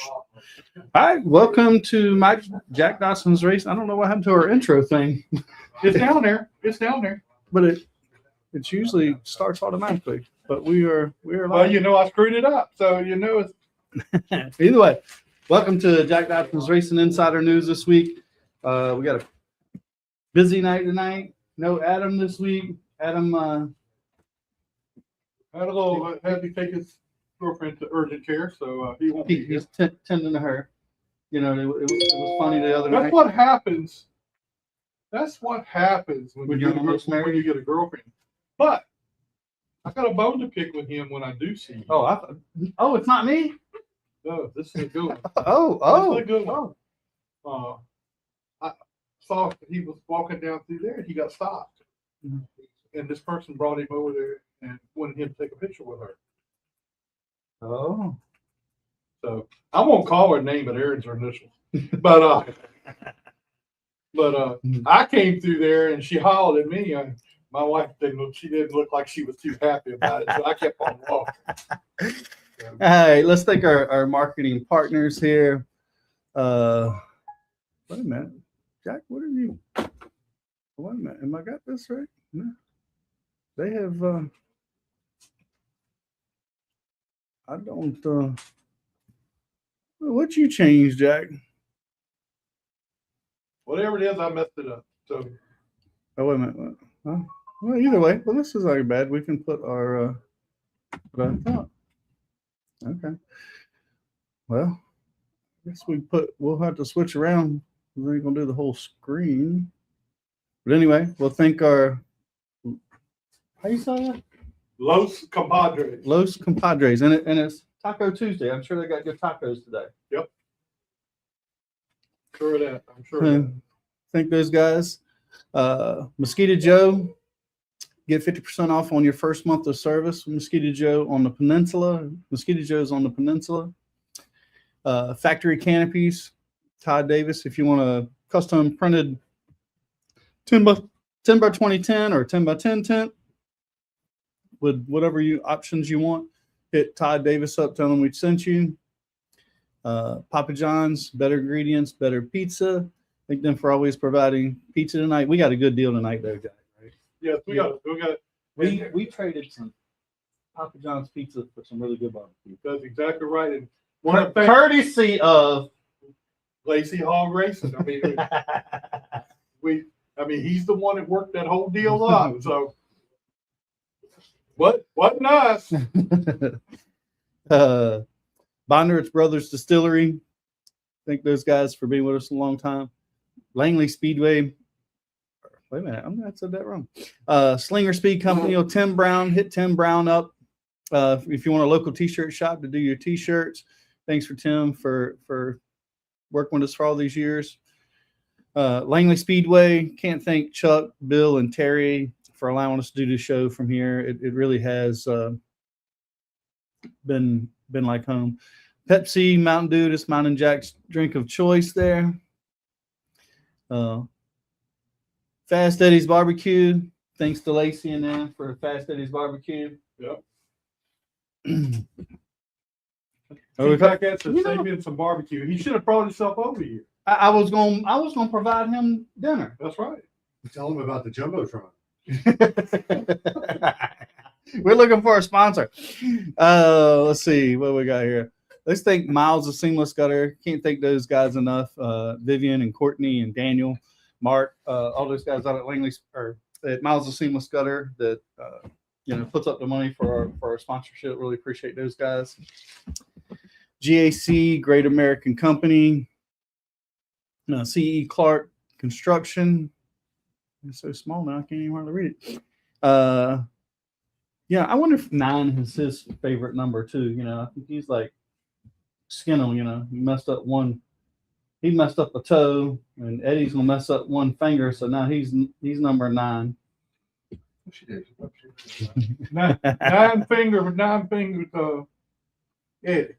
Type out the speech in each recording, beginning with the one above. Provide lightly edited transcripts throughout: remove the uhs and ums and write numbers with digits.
All right, welcome to Jack Dodson'S race. I don't know what happened to our intro thing. It's down there. It's down there. But it usually starts automatically. But we are Well, you know, I screwed it up, so you know it's either way. Welcome to Jack Dodson'S Racing Insider News this week. We got a busy night tonight. No Adam this week. Adam had to take his girlfriend to urgent care, so he won't be here. he's tending to her. You know, it was funny the other night. That's what happens. That's what happens when you get a girlfriend. But I got a bone to pick with him when I do see him. Oh, it's not me. No, this is a good one. Oh, this is a good one. I saw he was walking down through there and he got stopped. Mm-hmm. And this person brought him over there and wanted him to take a picture with her. Oh. So I won't call her name, but Aaron's her initials. But I came through there and she hollered at me. My wife didn't look like she was too happy about it, so I kept on walking. All right, let's thank our marketing partners here. Wait a minute, Jack. What are you? Wait a minute. Am I got this right? No. They have. I don't. What you changed, Jack? Whatever it is, I messed it up. So. Oh wait a minute. Well, either way. Well, this is not bad. We can put our. What I thought. Okay. Well, I guess we'll have to switch around. We ain't gonna do the whole screen. But anyway, we'll thank our. How you say that? Los Compadres. Los Compadres, and it's Taco Tuesday. I'm sure they got good tacos today. Yep. Sure of that. I'm sure of that. Thank those guys. Mosquito Joe, get 50% off on your first month of service. Mosquito Joe on the Peninsula. Mosquito Joe's on the Peninsula. Factory Canopies, Todd Davis. If you want a custom printed 10 by 20 tent or 10 by 10 tent with whatever options you want, hit Todd Davis up, tell him we sent you. Papa John's, better ingredients, better pizza. Thank them for always providing pizza tonight. We got a good deal tonight, though, Jack. Right? Yes, we got it. We traded some Papa John's pizza for some really good barbecue. That's exactly right. And courtesy of LAYCEE Hog Racing. I mean, he's the one that worked that whole deal up. So, what nice. Bondurant Brothers Distillery. Thank those guys for being with us a long time. Langley Speedway. Wait a minute, I said that wrong. Slinger Speed Company. Tim Brown. Hit Tim Brown up if you want a local T-shirt shop to do your T-shirts. Thanks for Tim for working with us for all these years. Langley Speedway. Can't thank Chuck, Bill, and Terry for allowing us to do the show from here. It really has been like home. Pepsi, Mountain Dew, this Mountain Jack's drink of choice there. Fast Eddie's Barbecue. Thanks to LAYCEE and them for Fast Eddie's Barbecue. Yep. Back at saving some barbecue. He should have brought himself over here. I was gonna provide him dinner. That's right. Tell him about the Jumbotron. We're looking for a sponsor. Let's see what we got here. Let's thank Miles of Seamless Gutter. Can't thank those guys enough. Vivian and Courtney and Daniel, Mark, all those guys out at Langley or at Miles of Seamless Gutter that puts up the money for our sponsorship. Really appreciate those guys. GAC, Great American Company. CE Clark Construction. It's so small now I can't even hardly read it. I wonder if 9 is his favorite number too. I think he's like Skinner. He messed up a toe, and Eddie's gonna mess up one finger, so now he's number 9. nine finger Eddie.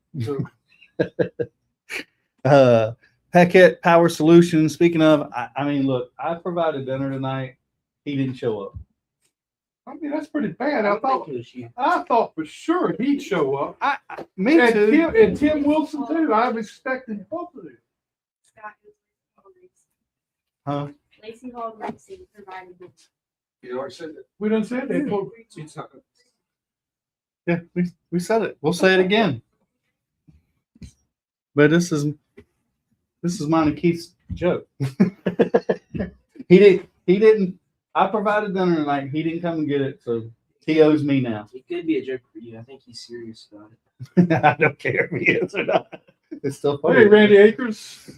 Paquette Power Solutions. Speaking of, I mean, look, I provided dinner tonight. He didn't show up. I mean, that's pretty bad. I thought for sure he'd show up. Me And too. Tim Wilson too. I was expecting both of them. Huh? LAYCEE Hogge Racing provided the You already said that. We done said that. It's not- Yeah, we said it. We'll say it again. But this is mine and Keith's joke. He didn't. I provided dinner tonight. He didn't come and get it, so he owes me now. It could be a joke for you. I think he's serious about it. I don't care if he is or not. It's still funny. Hey, Randy Akers.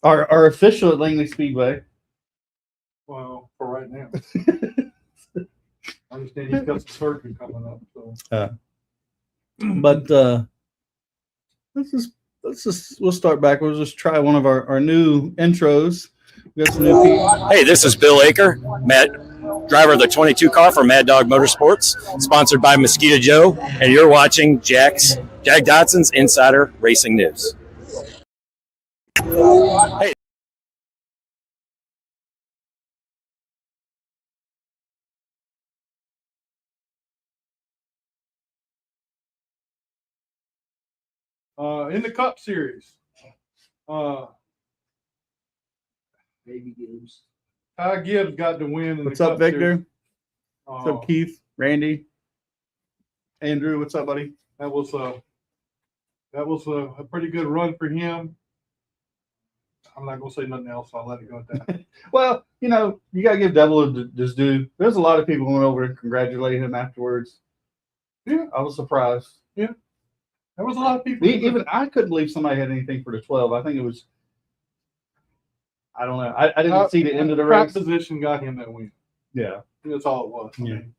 Our official at Langley Speedway. Well, for right now. I understand he's got some surgery coming up. So. But we'll start back. We'll just try one of our new intros. We got some new people. Hey, this is Bill Aker, driver of the 22 car for Mad Dog Motorsports, sponsored by Mosquito Joe, and you're watching Jag Dodson'S Insider Racing News. Hey. In the Cup Series, Baby Gibbs. Ty Gibbs got the win in What's the up, Cup Victor? Series. What's up, Keith? Randy? Andrew, what's up, buddy? That was a pretty good run for him. I'm not gonna say nothing else. I'll let it go at that. Well, you gotta give Devil his due. There's a lot of people who went over and congratulated him afterwards. Yeah, I was surprised. there was a lot of people. Even I couldn't believe somebody had anything for the 12. I think it was. I don't know. I didn't see the end of the Track race. position got him that win. Yeah, That's all it was. I Yeah. mean,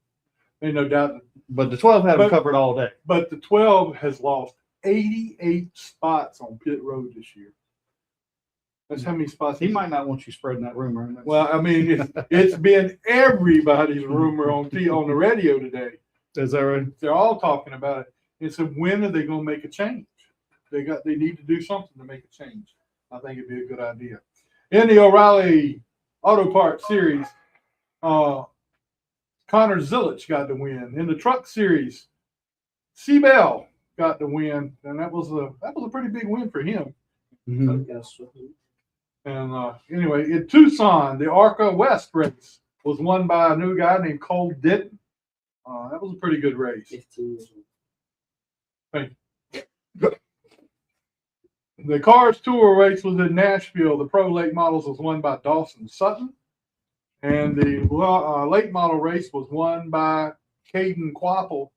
ain't no doubt. but the 12 had him But- covered all day. But the 12 has lost 88 spots on pit road this year. That's how many spots He might not want you spreading that rumor. Well, I mean, it's been everybody's rumor on the radio today. Is that right? They're all talking about it. It's a when are they going to make a change? They need to do something to make a change. I think it'd be a good idea. In the O'Reilly Auto Parts Series, Connor Zillich got the win. In the Truck Series, Seabell got the win, and that was a pretty big win for him. Mhm. And anyway, in Tucson, the ARCA West race was won by a new guy named Cole Ditton. That was a pretty good race. 15 years old. The Cars Tour race was in Nashville. The Pro Late Models was won by Dawson Sutton. And the late model race was won by Caden Quapple.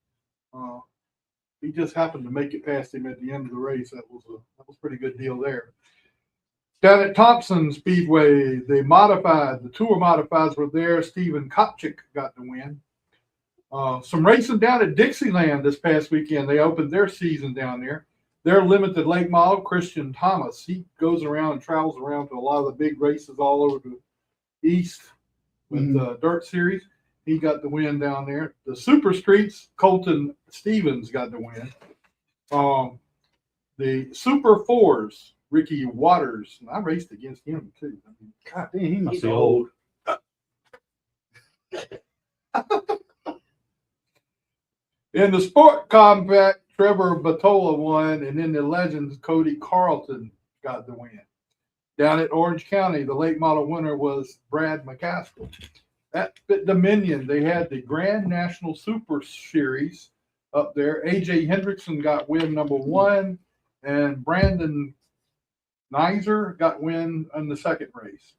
He just happened to make it past him at the end of the race. That was a pretty good deal there. Down at Thompson Speedway, the tour modifieds were there. Stephen Kopchik got the win. Some racing down at Dixieland this past weekend. They opened their season down there. Their limited late model, Christian Thomas, he goes around and travels around to a lot of the big races all over the East with the Dirt Series. He got the win down there. The Super Streets, Colton Stevens got the win. The Super Fours, Ricky Waters. I raced against him too. I mean, God damn, he must He's be old. in the Sport Compact, Trevor Batola won, and in the Legends, Cody Carlton got the win. Down at Orange County, the late model winner was Brad McCaskill. At Dominion, they had the Grand National Super Series up there. AJ Hendrickson got win number 1, and Brandon Nizer got win in the second race.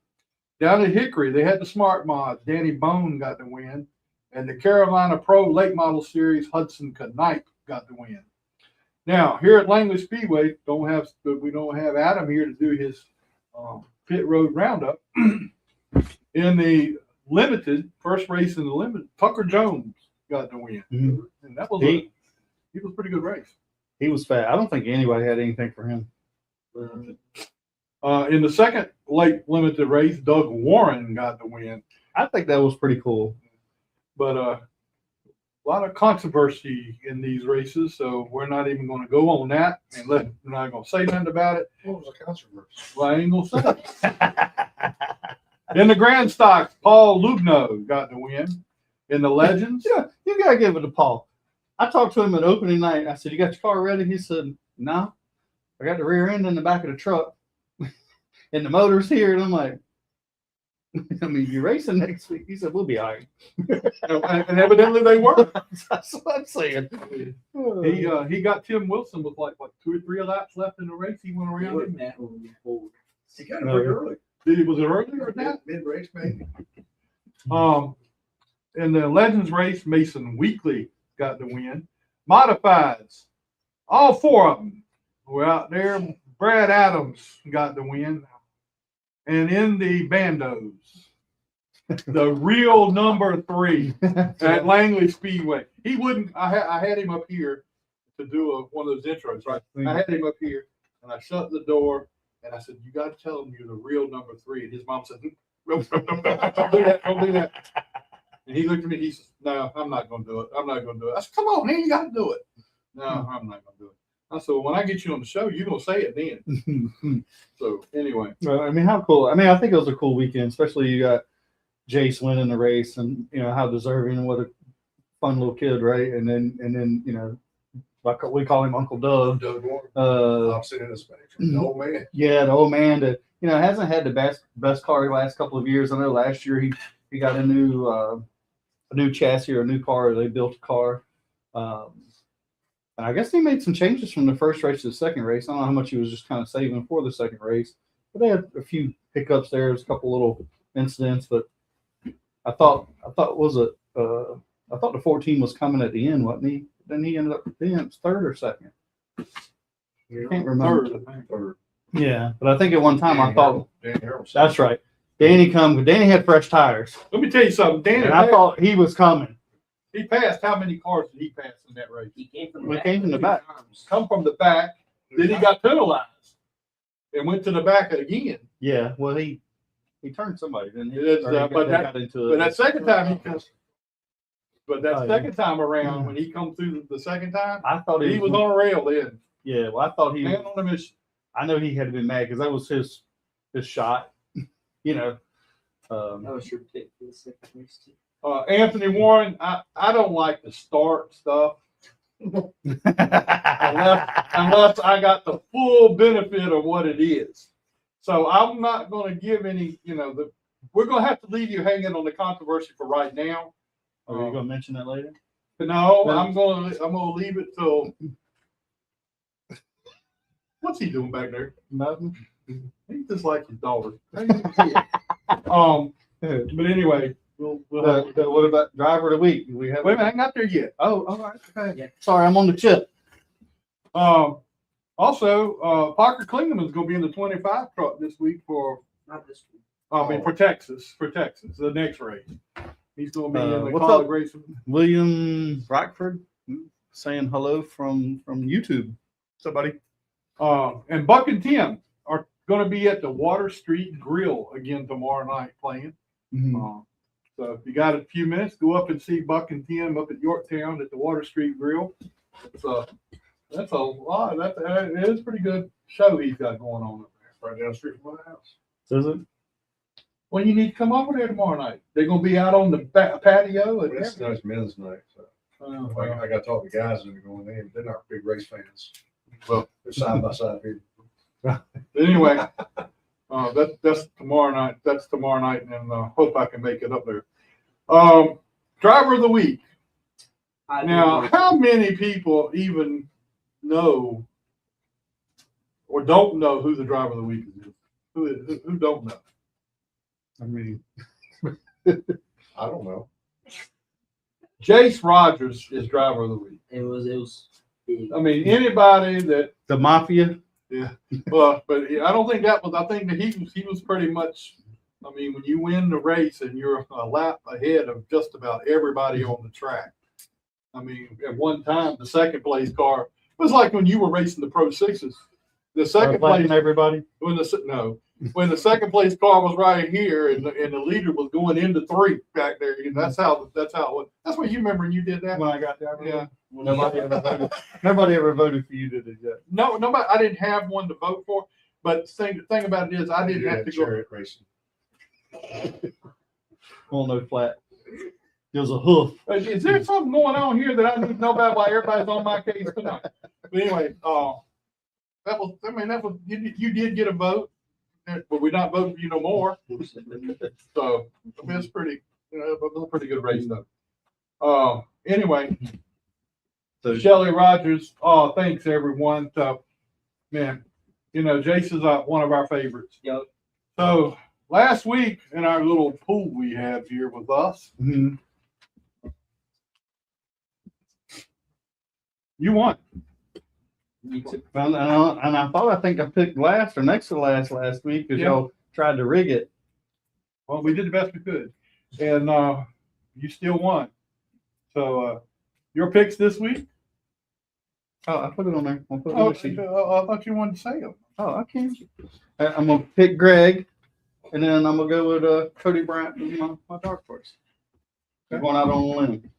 Down at Hickory, they had the Smart Mod. Danny Bone got the win. And the Carolina Pro Late Model Series, Hudson Knipe got the win. Now, here at Langley Speedway, we don't have Adam here to do his pit road roundup. In the limited, first race in the limited, Tucker Jones got the win. Mhm. And that was He a pretty good race. was fat. I don't think anybody had anything for him. In the second late limited race, Doug Warren got the win. I think that was pretty cool. But a lot of controversy in these races, so we're not even going to go on that. And we're not going to say nothing about it. What was the controversy? Well, I ain't going to say it. In the Grand Stocks, Paul Lugno got the win. In the Legends, Yeah, you gotta give it to Paul. I talked to him at opening night. I said, "You got your car ready?" He said, "No, I got the rear end in the back of the truck, and the motor's here." And I'm like, "I mean, you're racing next week." He said, "We'll be all right." and evidently they were. That's what I'm saying. He got Tim Wilson with like 2 or 3 laps left in the race. He went They around were him. mad over the forward. He got it pretty early. Was it earlier or not? Mid-race, maybe. In the Legends race, Mason Weekly got the win. Modifieds, all 4 of them were out there. Brad Adams got the win. And in the Bandos, the real number 3 at Langley Speedway. He wouldn't. I had him up here to do one of those intros, right? I had him up here, and I shut the door, and I said, "You got to tell him you're the real number 3." And his mom said, "No, don't do that, don't do that." And he looked at me. He said, "No, I'm not going to do it. I'm not going to do it." I said, "Come on, man, you got to do it." "No, I'm not going to do it." I said, "Well, when I get you on the show, you're going to say it then." So anyway, Well, I mean, how cool. I mean, I think it was a cool weekend, especially you got Jace winning the race, and you know how deserving and what a fun little kid, right? And then you know, like we call him Uncle Doug. Doug Warren, Uh, opposite end of the spectrum. The old man. yeah, the old man that you know hasn't had the best car the last couple of years. I know last year he got a new chassis or a new car. They built a car. And I guess they made some changes from the first race to the second race. I don't know how much he was just kind of saving for the second race, but they had a few hiccups there. There's a couple little incidents, but I thought the 14 was coming at the end, wasn't he? Then he ended up being third or second. I can't remember. third, I think. Third. Yeah, but I think at one time I thought Danny Harold. that's right. Danny had fresh tires, Let me tell you something. Danny, and I thought he was coming. he passed. How many cars did he pass in that race? He came from We the came from the back. Come from the back. Then he got penalized and went to the back again. Yeah, well he turned somebody, didn't he? It's, Or he but that- got into But it. that second time he comes. But that Oh, yeah. second time around, when he come through the second time, I thought he was on a rail then. Yeah, well, I thought he. Man on a mission. I know he had been mad because that was his shot. You know. That was your pick for the second race too. Anthony Warren, I don't like the start stuff unless I got the full benefit of what it is. So I'm not going to give any, we're going to have to leave you hanging on the controversy for right now. Are you gonna mention that later? No, I'm going to leave it till. What's he doing back there? Nothing. He's just like his daughter. But anyway, we'll have What about driver of the week? Do we have? wait a minute, I'm not there yet. Oh, all right. Okay. Yeah. Sorry, I'm on the chip. Also, Parker Klingman's going to be in the 25 truck this week for Not this week. for Texas, the next race. He's going to be in the what's college up? racing. William Rockford saying hello from YouTube. Somebody. And Buck and Tim are going to be at the Water Street Grill again tomorrow night playing. So if you got a few minutes, go up and see Buck and Tim up at Yorktown at the Water Street Grill. That's a lot. It is a pretty good show he's got going on up there. Right down the street from my house. Is it? Well, you need to come over there tomorrow night. They're going to be out on the patio. And It's nice men's night. So everything. I got to talk to guys that are going in. They're not big race fans. Well, they're side by side people. Anyway, that's tomorrow night. That's tomorrow night, and hope I can make it up there. Driver of the week. Now, how many people even know or don't know who the driver of the week is? Who don't know? I mean, I don't know. Jace Rogers is driver of the week. It was big. I mean, anybody that, the mafia. but I don't think that was. I think that he was pretty much. I mean, when you win the race and you're a lap ahead of just about everybody on the track. I mean, at one time, the second place car it was like when you were racing the Pro Sixes. The second place, everybody. when the second place car was right here and the leader was going into 3 back there. That's how it was. That's what you remember when you did that. When I got there. Yeah. Nobody ever voted. Nobody ever voted for you, did it yet? No, nobody. I didn't have one to vote for. But the thing about it is, I didn't have to go. Chariot racing. Well, no flat. Gives a hoof. Is there something going on here that I need to know about while everybody's on my case tonight? But anyway, you did get a vote, but we're not voting for you no more. So it's pretty, it was a pretty good race though. Anyway, So Shelley Rogers, thanks everyone. So, man, Jason's one of our favorites. Yep. So last week in our little pool we have here with us, mhm. you won. Well, and I think I picked last or next to last week because Yeah. y'all tried to rig it. Well, we did the best we could, and you still won. So your picks this week? Oh, I put it on there. I'll put it Oh, on the sheet. I thought you wanted to say them. Oh, I can. I'm gonna pick Greg, and then I'm gonna go with Cody Bryant as my dark horse. I'm going out on a limb.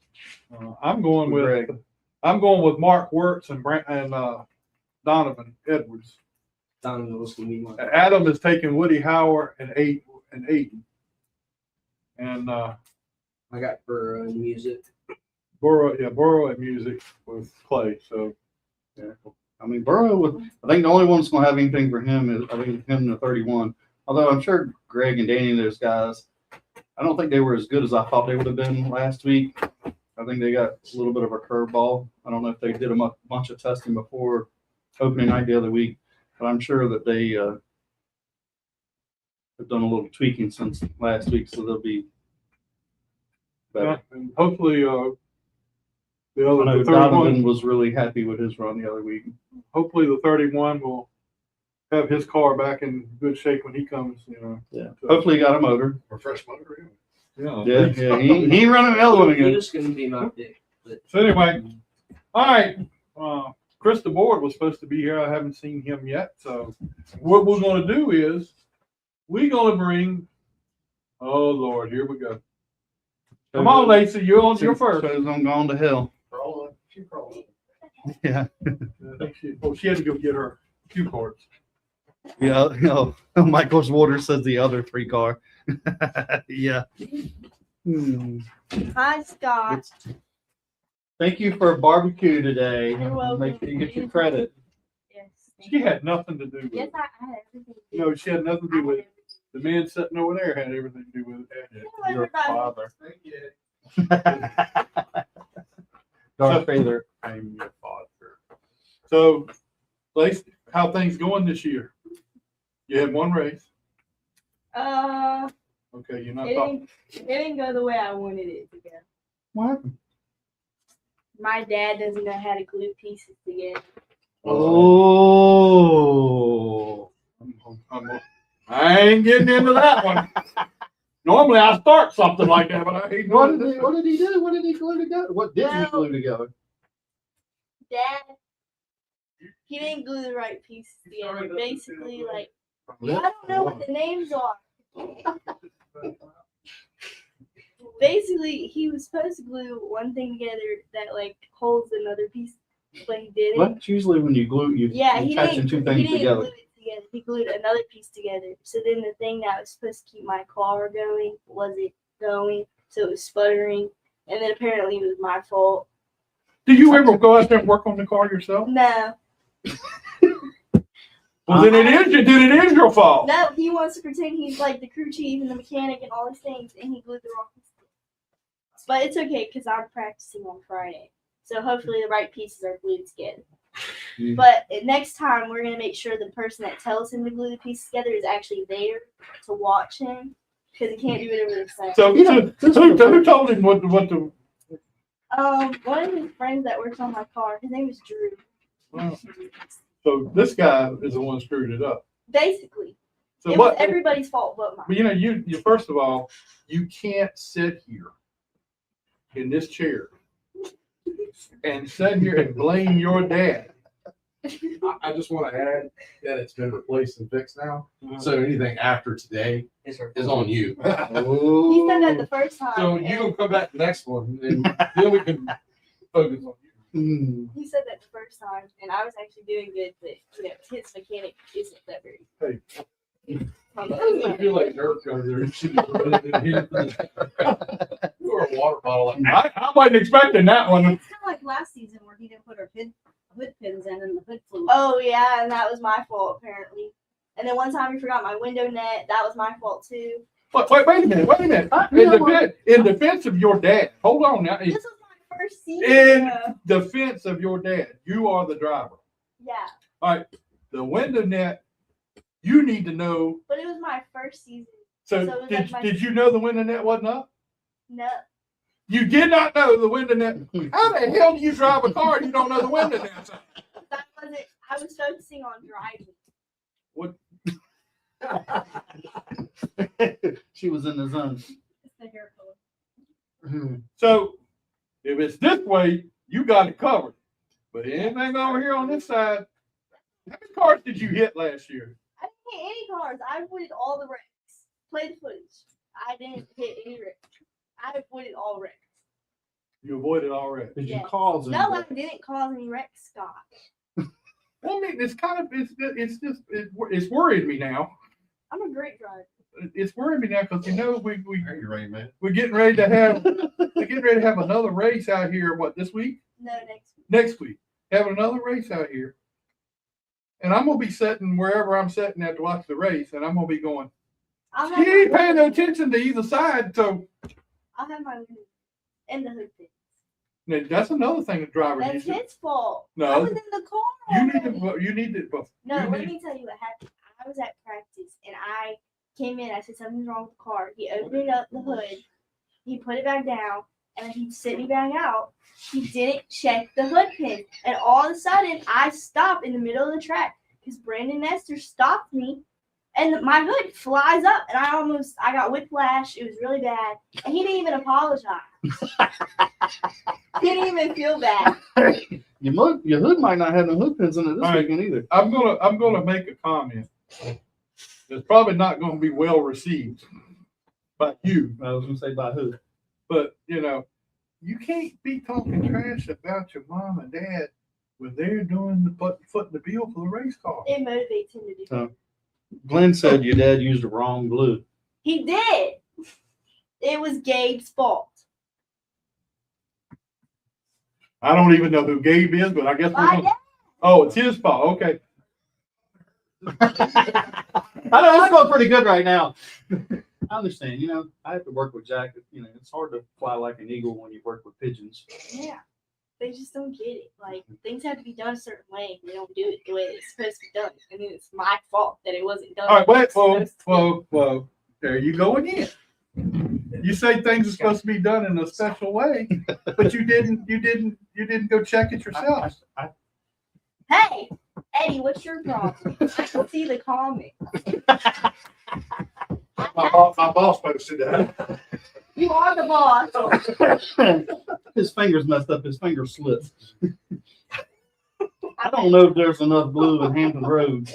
I'm going with Greg. Mark Wirtz and Donovan Edwards. Donovan was gonna be one. Adam is taking Woody Howard and Aiden. And I got for music. Burrow at music with Clay. So Yeah. I mean, Burrow. I think the only one that's gonna have anything for him is him and the 31. Although I'm sure Greg and Danny, those guys, I don't think they were as good as I thought they would have been last week. I think they got a little bit of a curveball. I don't know if they did a bunch of testing before opening night the other week, but I'm sure that they have done a little tweaking since last week, so they'll be better. and hopefully I know the 31 Donovan was really happy with his run the other week. hopefully the 31 will have his car back in good shape when he comes. Yeah. Hopefully he got a motor. Refresh motor. Yeah. He ain't running the other one He again. was gonna be my pick. But So anyway, all right. Chris DeBoard was supposed to be here. I haven't seen him yet. So what we're going to do is we're going to bring. Oh Lord, here we go. Come on, LAYCEE, you're first. So I'm going to hell. She crawled. Yeah. I think she had to go get her cue cards. Yeah. Michael's Water says the other 3 car. Yeah. Hi, Scott. Thank you for barbecue today. You're welcome. Make sure you get your credit. Yes. She had nothing to do with Yes, it. I had everything. to do No, she had nothing to do with I it. The man sitting over there had everything to do with it. had Your everything. father. Thank you. Darth Vader. I'm your father. So, LAYCEE, how things going this year? You had one race. Okay, you're not talking. It didn't go the way I wanted it to go. What happened? My dad doesn't know how to glue pieces together. Oh. I ain't getting into that one. Normally I start something like that, but I hate What doing did he do? What did he glue together? What did he Well- glue together? Dad, he didn't glue the right pieces together. Basically, like, I don't know what the names are. Basically, he was supposed to glue one thing together that like holds another piece, but he didn't. That's usually when you glue, Yeah, you he catching didn't. 2 He things didn't together. glue it together. He glued another piece together. So then the thing that was supposed to keep my car going wasn't going, so it was sputtering. And then apparently it was my fault. Do you ever go out there and work on the car yourself? No, Well, then it is your fault. no, he wants to pretend he's like the crew chief and the mechanic and all these things, and he glued the wrong piece. But it's okay because I'm practicing on Friday, so hopefully the right pieces are glued together. Mm. But next time we're gonna make sure the person that tells him to glue the pieces together is actually there to watch him, because he can't do it over the phone. So who told him what to? One of his friends that works on my car, his name is Drew. So this guy is the one who screwed it up. Basically, So it was everybody's fault but mine. But you first of all, you can't sit here in this chair and sit here and blame your dad. I just want to add that it's been replaced and fixed now. So anything after today it's her is on you. He said that the first time. So you gonna come back the next one, and then we can focus on you. Mm. He said that the first time, and I was actually doing good, but his mechanic isn't that very. Hey. I feel like nerve comes there. You should have put it in here. You're a water model. I wasn't expecting that one. It's kind of like last season where he didn't put our hood pins in and the hood flew. Oh yeah, and that was my fault apparently. And then one time we forgot my window net. That was my fault too. Wait a minute. In defense of your dad, hold on now. This was my first season. In defense of your dad, you are the driver. Yeah, All right, the window net, you need to know. but it was my first season. So, So it was like did you know the window net wasn't up? No, You did not know the window net. How the hell do you drive a car and you don't know the window net? that wasn't. I was focusing on driving. What? She was in the zone. It's the hair color. So if it's this way, you got it covered. But anything over here on this side, how many cars did you hit last year? I didn't hit any cars. I avoided all the wrecks. Play the footage. I didn't hit any wrecks. I avoided all wrecks. You avoided already. Did Yes. you cause any No, I wreck? didn't cause any wrecks, Scott. I mean, it's worried me now. I'm a great driver. It's worried me now because You're right, man. we're getting ready to have another race out here. What, this week? No, next week. Next week, having another race out here, and I'm gonna be sitting wherever I'm sitting at to watch the race, and I'm gonna be going. I'll He have ain't my paying no attention to either side, so I'll have my window and the hood pin. now, that's another thing the driver That's needs to. his fault. I No, was in the car. you need already. to. You need to. No, you let need- me tell you what happened. I was at practice and I came in. I said something's wrong with the car. He opened up the hood. He put it back down and then he sent me back out. He didn't check the hood pin. And all of a sudden, I stopped in the middle of the track because Brandon Nestor stopped me. And my hood flies up and I got whiplash. It was really bad. And he didn't even apologize. He didn't even feel bad. Your hood might not have no hood pins in it this All right. weekend either. I'm gonna make a comment. It's probably not gonna be well received by you, I was gonna say by who? but you can't be talking trash about your mom and dad when they're doing the footing the bill for the race car. It motivates him to do that. Glenn said your dad used the wrong glue. He did. It was Gabe's fault. I don't even know who Gabe is, but I guess we're My gonna. dad. Oh, it's his fault. Okay. I know it's going pretty good right now. I understand. I have to work with Jack. It's hard to fly like an eagle when you work with pigeons. Yeah. They just don't get it. Like, things have to be done a certain way. They don't do it the way it's supposed to be done. And then it's my fault that it wasn't done. All right. the way Wait. it's supposed to be. Whoa. There you go again. You say things are supposed to be done in a special way, but you didn't go check it yourself. Hey, Eddie, what's your problem? I can see the comment. My boss posted that. You are the boss. His fingers messed up. His finger slipped. I don't know if there's enough glue in Hampton Roads.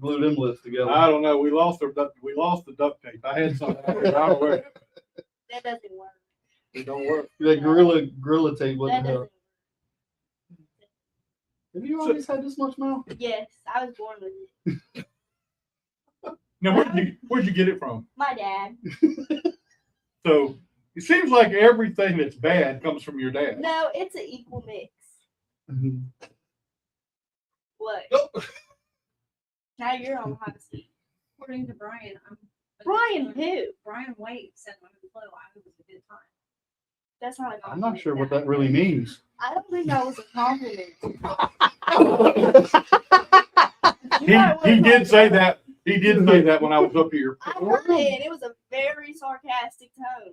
Glue them lips together. I don't know. We lost the duct tape. I had something. I don't know where it- That doesn't work. It don't work. That gorilla tape That wouldn't help. doesn't. Have you always had this much mouth? Yes, I was born with it. Now, where'd you get it from? My dad. So it seems like everything that's bad comes from your dad. No, it's an equal mix. What? Nope. Now you're on the hot seat. According to Brian, Brian who? Brian White said when we flew, I was a good time. That's not a I'm compliment. not sure what that really means. I don't think that was a compliment. He did say that. He did say that when I was up here. I heard it, and it was a very sarcastic tone.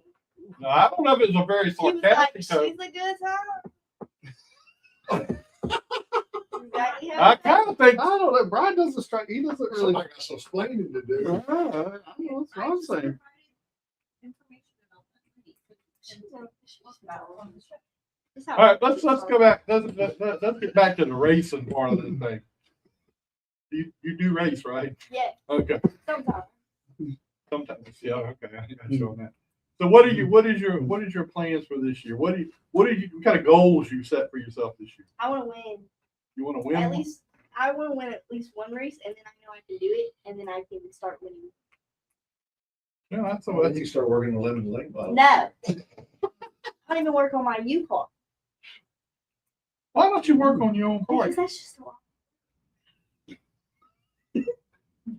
No, I don't know if it was a very He was like, sarcastic she's tone. a good time. Exactly how I it kind of think I don't know. Brian doesn't strike. He doesn't really. Somebody got some explaining to do. I don't know what I'm saying. That's how All right, let's go back. Let's get back to the racing part of the thing. You do race, right? Yeah, Okay. sometimes. Sometimes, yeah. Okay, I got you on that. So, what is your plans for this year? What kind of goals you set for yourself this year? I want to win. You want to win? At least I want to win at least one race, and then I know I can do it, and then I can start winning. Yeah, that's Well, then you start working the lemon lane bottle. No, I don't even work on my UCAR. Why don't you work on your own car? Because that's just a lot.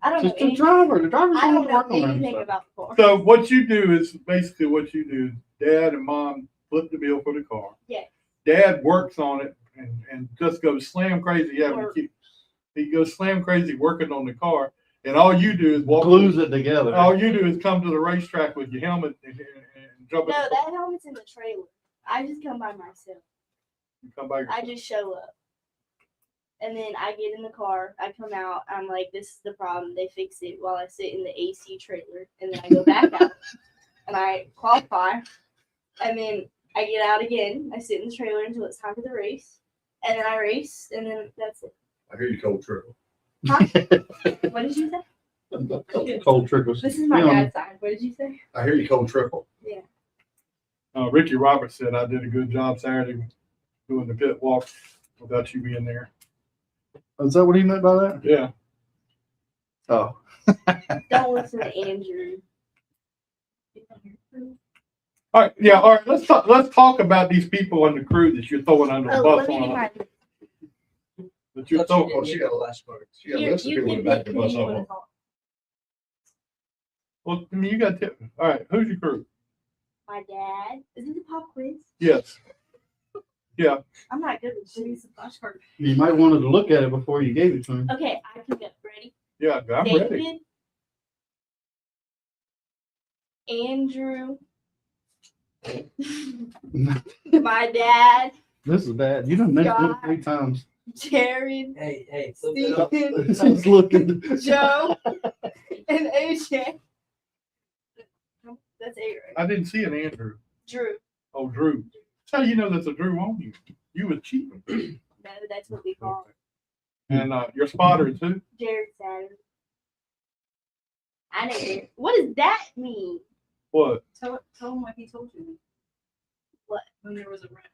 I don't know Just the anything. driver. The driver's I going don't to know work on anything that. about the car. So what you do is basically what you do. Dad and mom flip the bill for the car. Yeah. Dad works on it and just goes slam crazy. Yeah, Or- he goes slam crazy working on the car, and all you do is walk. Glues it together. All you do is come to the racetrack with your helmet and jump in No, the car. that helmet's in the trailer. I just come by myself. And come back. I just show up. And then I get in the car, I come out, I'm like, this is the problem. They fix it while I sit in the AC trailer. And then I go back out and I qualify. And then I get out again. I sit in the trailer until it's time for the race. And then I race, and then that's it. I hear you cold trickle. Huh? What did you say? Cold trickles. This is my Yeah. dad's side. What did you say? I hear you cold trickle. Ricky Roberts said I did a good job Saturday doing the pit walk without you being there. Is that what he meant by that? Yeah. Oh. Don't listen to Andrew. All right. Yeah. All right. Let's talk about these people on the crew that you're throwing under the Oh, bus let me get on. my. That you're Thought you throwing. didn't Oh, she get got the a last part. She got a Here, list of you people can in the back pick of who the bus you on want her. to talk. Well, I mean, you got to. All right. Who's your crew? My dad. Is it the pop quiz? Yes. Yeah. I'm not good with She needs this. a flashcard. You might wanted to look at it before you gave it to him. Okay, I can go. Ready? Yeah. I'm David, ready. Andrew, my dad, This is bad. You done mentioned it God. 3 times. Jared, Hey, flip it up. Stephen, He's looking. Joe, and AJ. That's 8 right? I didn't see an Andrew. Drew. Oh, Drew. That's how you know that's a Drew on you. You was cheating. No, that's what we call And your spotter is who? Jared Saturn. I know Jared. What does that mean? What? Tell him what he told you. What? When there was a wreck.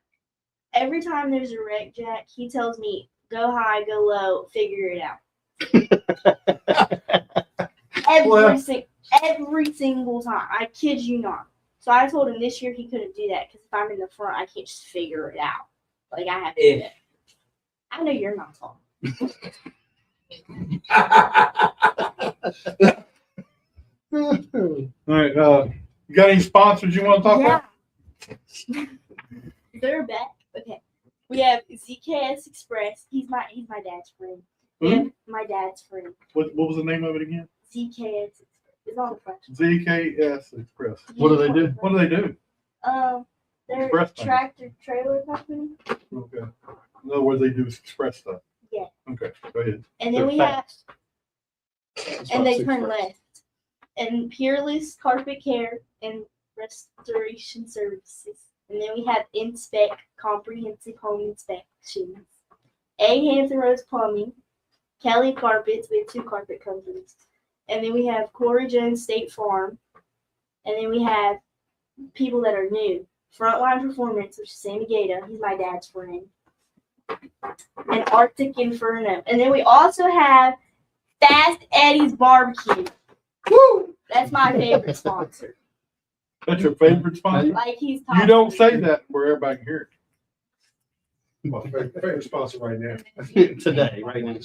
Every time there's a wreck, Jack, he tells me, go high, go low, figure it out. Every single time. I kid you not. So I told him this year he couldn't do that because if I'm in the front, I can't just figure it out. Like, I have to do that. I know you're not tall. All right. You got any sponsors you want to talk about? Yeah. They're back. Okay. We have ZKS Express. He's my dad's friend. We have my dad's friend. What was the name of it again? ZKS Express. It's on the front. ZKS Express. What do they do? What do they do? They're Express a thing. tractor trailer company. Okay. In other words, they do express stuff. Yeah. Okay. Go ahead. And then They're we have, fast. and they turn left. And Peerless Carpet Care and Restoration Services. And then we have Inspect Comprehensive Home Inspections. A. Hampton Rose Plumbing. Kelly Carpets. We have 2 carpet companies. And then we have Corey Jones State Farm. And then we have people that are new. Frontline Performance, which is Sammy Gata. He's my dad's friend. And Arctic Inferno. And then we also have Fast Eddie's Barbecue. Woo! That's my favorite sponsor. That's your favorite sponsor? Like he's You don't say that where everybody can hear it. My favorite sponsor right now. Today, right now.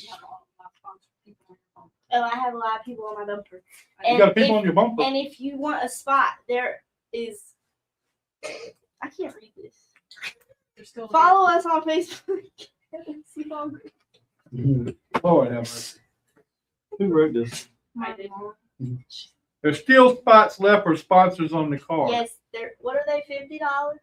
Oh, I have a lot of people on my bumper. You And got people if- on your bumper. And if you want a spot, there is. I can't read this. They're still Follow us on Facebook. Lord have mercy. Who wrote this? I did. There's still spots left for sponsors on the car. Yes, they're. What are they? $50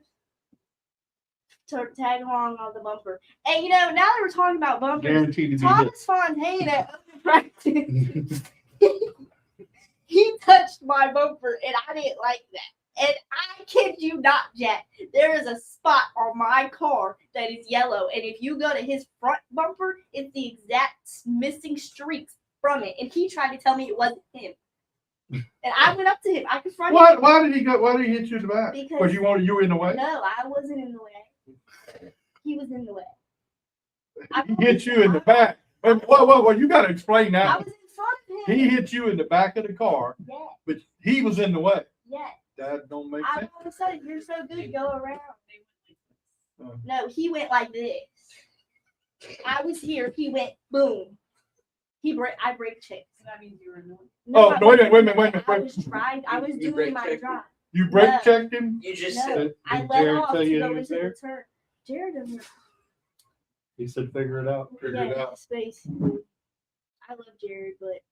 to tag along on the bumper. And now that we're talking about bumpers, Guaranteed to be hit. Thomas Fontaine at open practice. He touched my bumper and I didn't like that. And I kid you not, Jack. There is a spot on my car that is yellow. And if you go to his front bumper, it's the exact missing streaks from it. And he tried to tell me it wasn't him. And I went up to him. I confronted him. Why did he go? Why did he hit you in the back? Because you were in the way? no, I wasn't in the way. He was in the way. He hit you in the back. Well, you got to explain I that. was in front of him. He hit you in the back of the car, Yeah, but he was in the way. yeah. That don't make I sense. all of a sudden, you're so good, go around. Oh. No, he went like this. I was here, he went boom. I brake checked. So that means you were annoyed. No, Oh, I no, wait a minute, wasn't. wait a minute, I wait a was trying, I was You doing brake my checked drive. You brake No. checked him? You just No, said, I Did let Jared off tell to you go he was into there? the turn. Jared doesn't. He said, figure it out. Figure it out. Yes, basically. I love Jared, but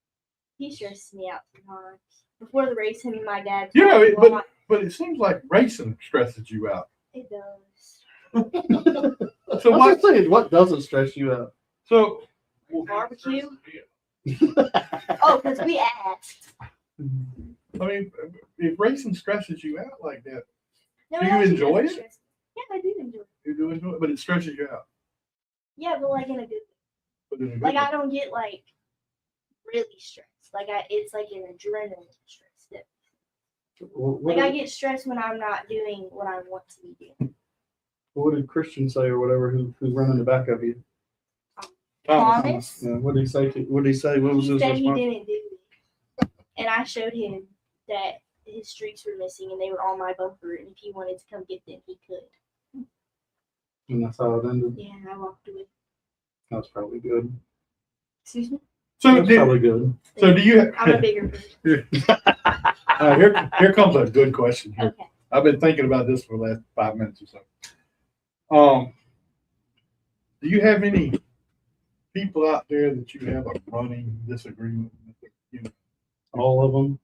he stresses me out sometimes. Before the race, him and my dad. You know, talked a lot. but it seems like racing stresses you out. It does. So what? What doesn't stress you out? So Barbecue. Oh, because we asked. I mean, if racing stresses you out like that, No, Do it you actually enjoy doesn't it? stress me. Yeah, I do enjoy it. you do enjoy it, but it stresses you out. Yeah, but like in a good way. But in a good Like way. I don't get like really stressed. It's like an adrenaline stress. What, Like I get stressed when I'm not doing what I want to be doing. what did Christian say or whatever? Who's running the back of you? Thomas, Yeah, what did he say? What did he say? What was he his said he response? didn't do it, and I showed him that his streaks were missing and they were on my bumper, and if he wanted to come get them, he could. And that's how it ended. Yeah, and I walked away. That's probably good. Excuse me. So That's probably good. do you? I'm a bigger person. Here comes a good question. Here. Okay. I've been thinking about this for the last 5 minutes or so. Do you have any people out there that you have a running disagreement with? You know, All of them.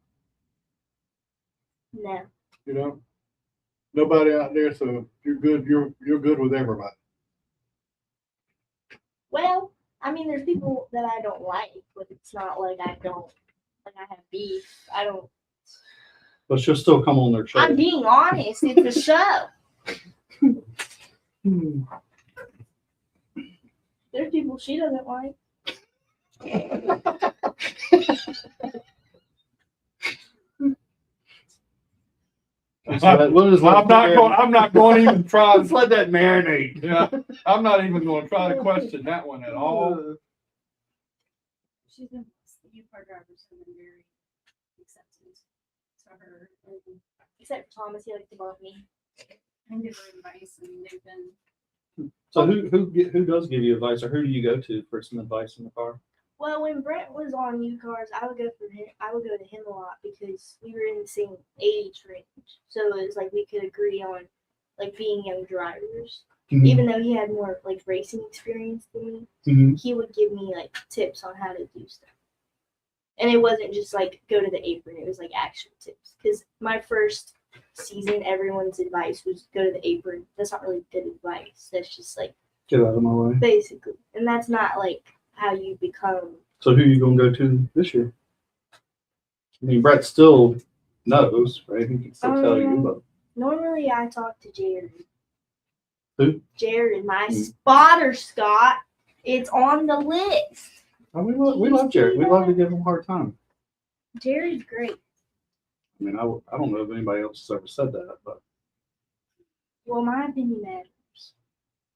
No. you know, nobody out there. So you're good. You're good with everybody. Well, I mean, there's people that I don't like, but it's not like I have beef. I don't. But she'll still come on their show. I'm being honest. It's a show. There's people she doesn't like. I'm not going to even try. Let's let that marinate. Yeah, I'm not even going to try to question that one at all. She's been, the UCAR drivers have been very accepting to her and Except for Thomas, he likes to bump me. give her advice, and they've been. So who does give you advice, or who do you go to for some advice in the car? Well, when Brent was on UCARs, I would go to him a lot because we were in the same age range. So it was like we could agree on like being young drivers. Mhm. Even though he had more like racing experience than me, Mhm. he would give me like tips on how to do stuff. And it wasn't just like go to the apron, it was like actual tips. Because my first season, everyone's advice was go to the apron. That's not really good advice. That's just like Get out of my way. basically. And that's not like how you become. So who are you gonna go to this year? I mean, Brett still knows, right? He can still tell you, but Normally I talk to Jared. Who? Jared, my spotter, Scott. It's on the list. oh, we love Jared. We love to give him a hard time. Jared's great. I mean, I don't know if anybody else has ever said that, but Well, my opinion matters.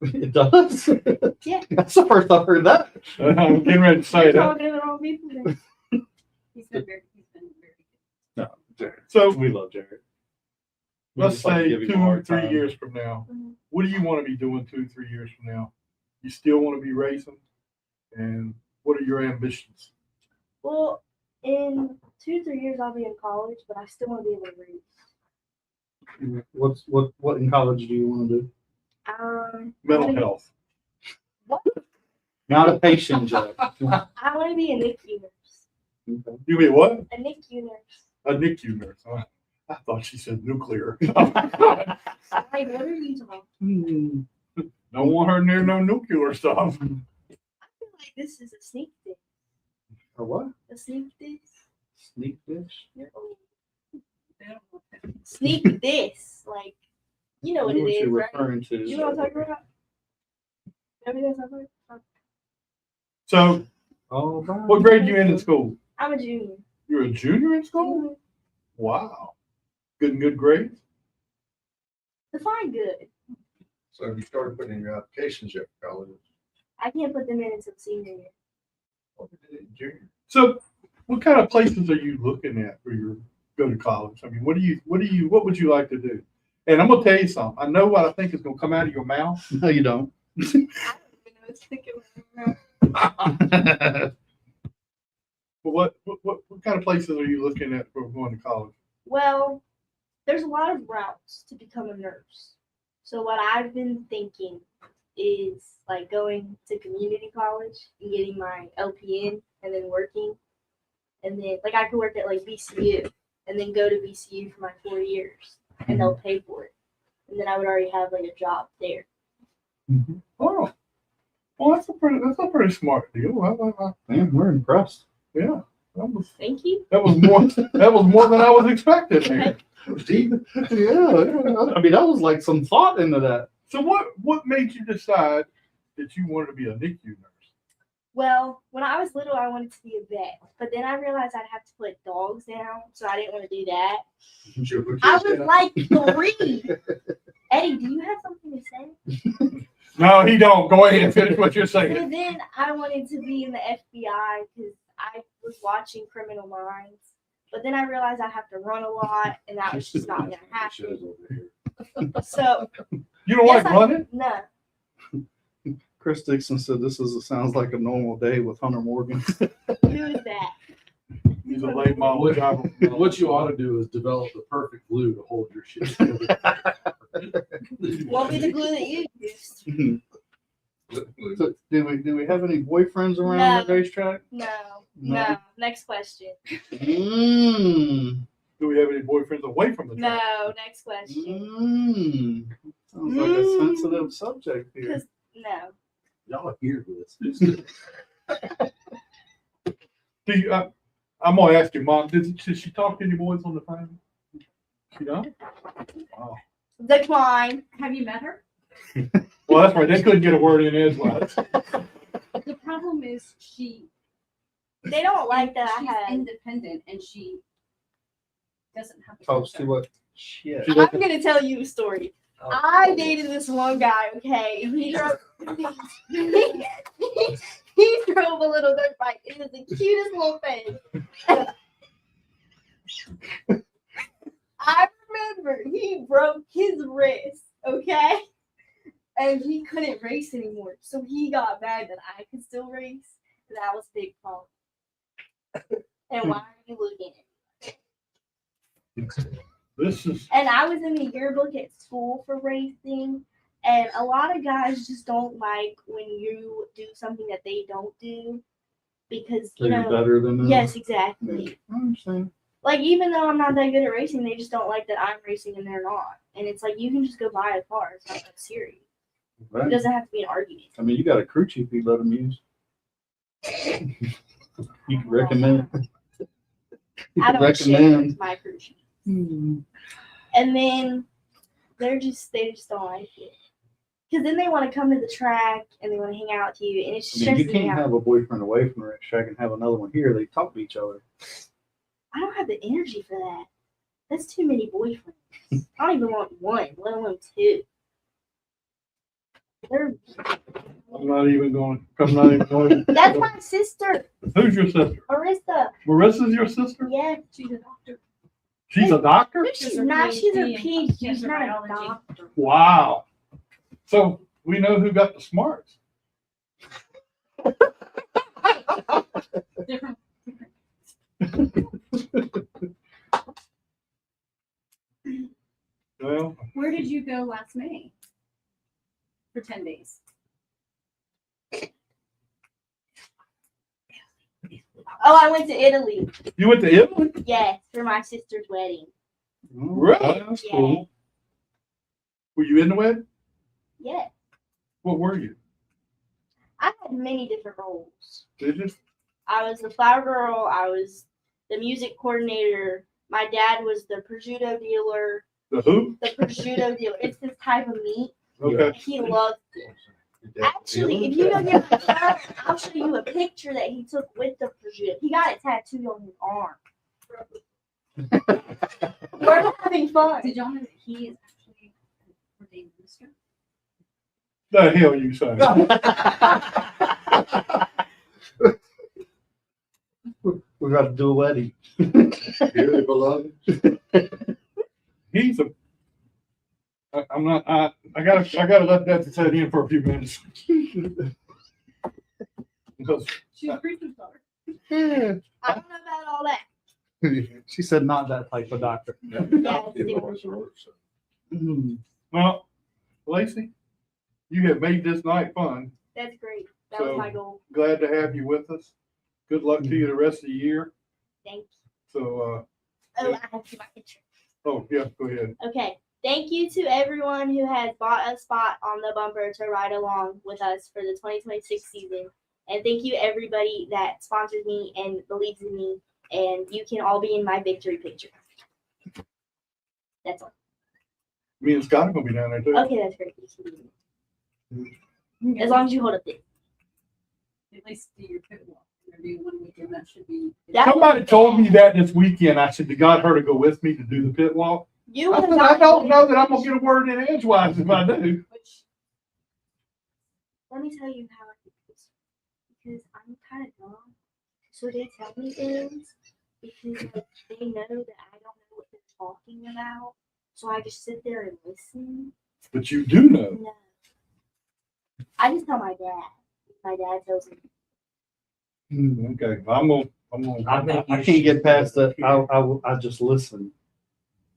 it does. Yeah. That's the first I've heard that. I'm getting ready to say You're that. talking to the wrong people then. He's been very No, Jared. So We love Jared. We let's just like to say give him a 2 or hard 3 time. years from now, Mhm. what do you want to be doing 2 or 3 years from now? You still want to be racing? And what are your ambitions? Well, in 2 or 3 years I'll be in college, but I still want to be able to race. What in college do you want to do? Mental I wanna health. Not a patient, Joe. I want to be a NICU nurse. Okay. You be what? A NICU nurse. A NICU nurse. Huh? I thought she said nuclear. Like, what are you talking? Don't want her near no nuclear stuff. I feel like this is a sneak dish. Or what? A sneak dish. Sneak dish? You're old. good. Sneak this, like, you know I what know it what is, you're right? referring to. You know what I'm talking about? Maybe that's not right. So, Oh, right. what grade you in school? I'm a junior. You're a junior in school? Wow. Good grades? Define good. So have you started putting in your applications yet for college? I can't put them in until senior year. What did you do in junior? So, what kind of places are you looking at for your go to college? I mean, what would you like to do? And I'm gonna tell you something. I know what I think is gonna come out of your mouth. No, you don't. I don't even know what's thinking about. But what kind of places are you looking at for going to college? Well, there's a lot of routes to become a nurse. So what I've been thinking is like going to community college and getting my LPN and then working. And then like I could work at like VCU and then go to VCU for my 4 years and they'll pay for it. And then I would already have like a job there. Oh, well, that's a pretty smart deal. Man, we're impressed. Yeah, Thank you. that was more than I was expecting. There. Yeah, I mean, that was like some thought into that. So what made you decide that you wanted to be a NICU nurse? Well, when I was little, I wanted to be a vet, but then I realized I'd have to put dogs down, so I didn't want to do that. I was like 3. Eddie, do you have something to say? No, he don't. Go ahead and finish what you're saying. So then I wanted to be in the FBI because I was watching Criminal Minds, but then I realized I have to run a lot, and that was just not gonna happen. So You don't like running? No. Chris Dixon said this sounds like a normal day with Hunter Morgan. Who is that? He's a late model driver. What you ought to do is develop the perfect glue to hold your shit together. Won't be the glue that you used. So, do we have any boyfriends around No. the racetrack? No. Next question. Mmm. Do we have any boyfriends away from the track? No. Next question. Sounds like a sensitive subject here. 'Cause no. Y'all hear this. Do you, I'm gonna ask your mom. Did she talk to any boys on the phone? She don't? Wow. Decline. Have you met her? Well, that's right. They couldn't get a word in edgewise. The problem is They don't like that I she's have. independent and she doesn't have. Talks too much shit. She I'm gonna tell you a story. I dated this one guy, okay? And he drove he drove a little dirt bike. It was the cutest little thing. I remember he broke his wrist, okay? And he couldn't race anymore. So he got mad that I could still race. And that was a big problem. And why are you looking at me? This is And I was in the yearbook at school for racing, and a lot of guys just don't like when you do something that they don't do because So you you're know. better than them? Yes, exactly. I understand. Like even though I'm not that good at racing, they just don't like that I'm racing and they're not. And it's like you can just go buy a car. It's not that serious. It Right. doesn't have to be an argument. I mean, you got a crew chief you let them use. You can recommend. You I can don't share recommend. my crew chief. Hmm. And then they just don't like it. Because then they want to come to the track and they want to hang out with you, and it's I mean, stresses you me can't out. have a boyfriend away from the racetrack and have another one here. They talk to each other. I don't have the energy for that. That's too many boyfriends. I don't even want one, let alone 2. I'm not even going. That's my sister, Who's your sister? Marissa. Marissa's your sister? Yeah, She's a doctor. She's a doctor? no, she's not. She's a PhD. PhD. She has She's her not a biology. doctor. Wow. So we know who got the smarts. Different. Well, Where did you go last May? For 10 days. Oh, I went to Italy. you went to Italy? Yes, for my sister's wedding. Really? That's Yeah. cool. Were you in the wedding? Yeah, What were you? I had many different roles. Did you? I was the flower girl. I was the music coordinator. My dad was the prosciutto dealer. The who? The prosciutto dealer. It's this type of meat. Okay. He loved it. Actually, if you go get my son, I'll show you a picture that he took with the prosciutto. He got it tattooed on his arm. We're having fun. Did y'all know that he is actually an ordained minister? The hell you say? We're about to do a wedding. Dearly beloved. He's a. I'm not. I gotta let that set in for a few minutes. Because She's a preacher's daughter. Yeah. I don't know about all that. She said not that type of doctor. Yeah, well, Lacey, you have made this night fun. that's great. That was my goal. Glad to have you with us. Good luck to you the rest of the year. Thank you. So, Oh, I have to get my picture. oh yeah, go ahead. Okay. Thank you to everyone who has bought a spot on the bumper to ride along with us for the 2026 season. And thank you everybody that sponsors me and believes in me. And you can all be in my victory picture. That's all. Me and Scott are gonna be down there too. Okay, that's great. As long as you hold up this. At least do your pit walk interview one weekend. That should be. Somebody told me that this weekend. I said, "God, her to go with me to do the pit walk." You I have said, not- I don't know that I'm gonna get a word in edgewise if I do. Which Let me tell you how I do this. Because I'm kind of dumb. So they tell me things because like, they know that I don't know what they're talking about. So I just sit there and listen. But you do know. No. I just tell my dad. My dad tells me. Okay, I'm gonna. I can't get past that. I just listen.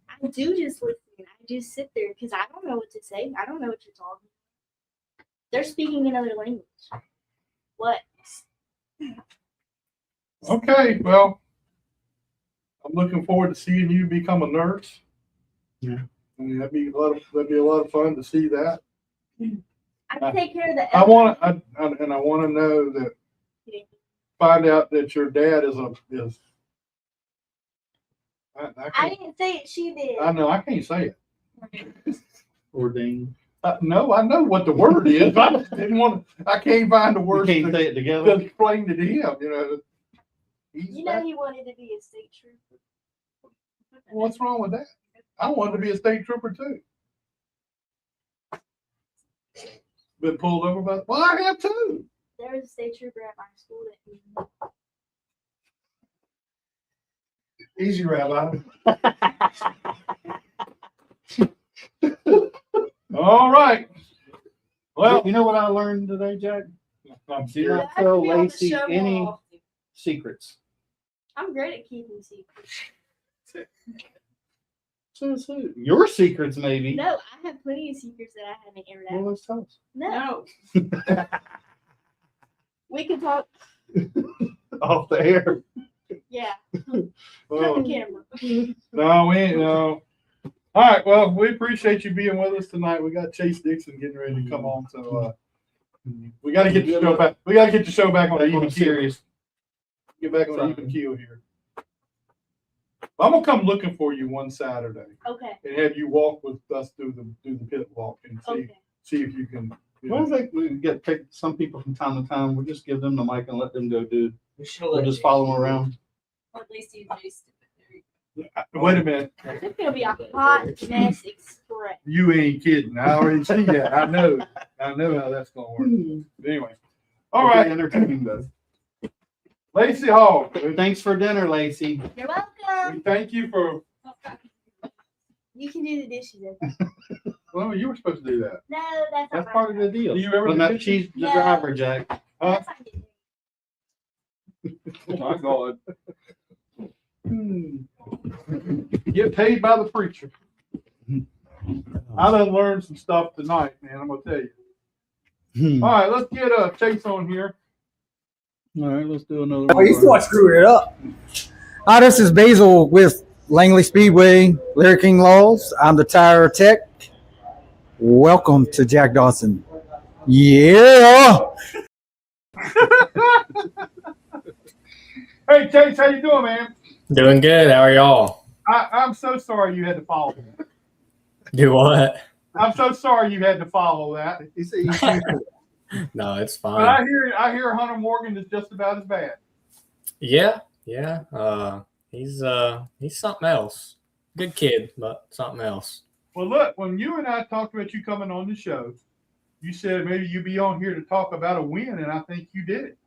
I do just listen. I just sit there because I don't know what to say. I don't know what you're talking about. They're speaking another language. What? Okay, well, I'm looking forward to seeing you become a nurse. Yeah. I mean, that'd be a lot of fun to see that. I can take care of the. I want to know that. Find out that your dad is. I didn't say it. She did. I know. I can't say it. Ordained. No, I know what the word is. I just didn't want to. I can't find the You words can't to say it together. explain it to him. You know. You know he wanted to be a state trooper. What's wrong with that? I wanted to be a state trooper too. Been pulled over by. Well, I have too. There was a state trooper at my school that Easy, Rabbi. All right. Well, You know what I learned today, Jack? I'm Do serious. not tell be able to Lacey show any off. secrets. I'm great at keeping secrets. So your secrets, maybe. No, I have plenty of secrets that I haven't aired Well, out. let's tell us. No, no. we can talk. Off the air. Yeah, Well, cut the camera. no, we ain't. No. All right. Well, we appreciate you being with us tonight. We got Chase Dixon getting ready to come on, so we got to get the show back. We got to get the show back on Are the you even keel. serious? Get back on the even keel here. I'm gonna come looking for you one Saturday Okay, and have you walk with us through the pit walk and okay. see if you can. You Well, I know, think we get pick some people from time to time. We'll just give them the mic and let them go do. We should We'll let just Jay- follow them around. Or at least you just. wait a minute. It's gonna be a hot mess express. You ain't kidding. I already see that. I know how that's gonna work. But anyway. All We'll be right. entertained though. Lacey Hall. Thanks for dinner, Lacey. You're welcome. We thank you for. You can do the dishes. Well, you were supposed to do that. No, that's not That's my part of the deal. Do you ever Well, do no, dishes? she's the No. driver, Jack. That's not good. Oh my God. Get paid by the preacher. I done learned some stuff tonight, man. I'm gonna tell you. All right, let's get Chase on here. All right, let's do another Oh, you one. still screwing it up. Hi, this is Basil with Langley Speedway, Larry King Laws. I'm the tire tech. Welcome to Jack Dodson. Yeah. Hey, Chase, how you doing, man? Doing good. How are y'all? I'm so sorry you had to follow that. Do what? I'm so sorry you had to follow that. You say you can't. No, it's But fine. I hear Hunter Morgan is just about as bad. Yeah. He's something else. Good kid, but something else. Well, look, when you and I talked about you coming on the show, you said maybe you'd be on here to talk about a win, and I think you did it.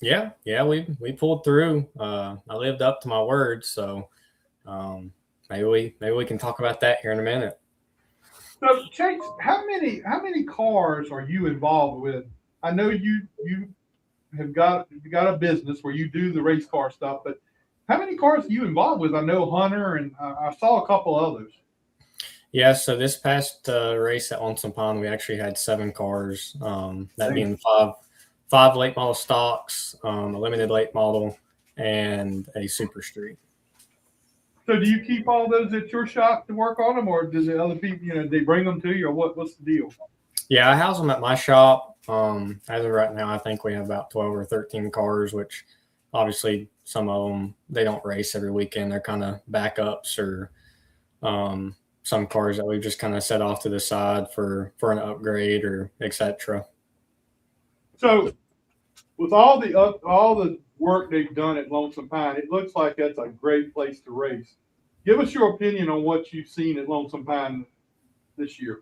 Yeah, we pulled through. I lived up to my word, so maybe we can talk about that here in a minute. So, Chase, how many cars are you involved with? I know you have got a business where you do the race car stuff, but how many cars are you involved with? I know Hunter, and I saw a couple others. Yeah, so this past race at Lonesome Pond, we actually had 7 cars. That being five late model stocks, a limited late model, and a super street. So, do you keep all those at your shop to work on them, or does the other people, they bring them to you, or what's the deal? Yeah, I house them at my shop. As of right now, I think we have about 12 or 13 cars, which obviously some of them, they don't race every weekend. They're kind of backups, or some cars that we've just kind of set off to the side for an upgrade or etc. So, with all the work they've done at Lonesome Pine, it looks like that's a great place to race. Give us your opinion on what you've seen at Lonesome Pine this year.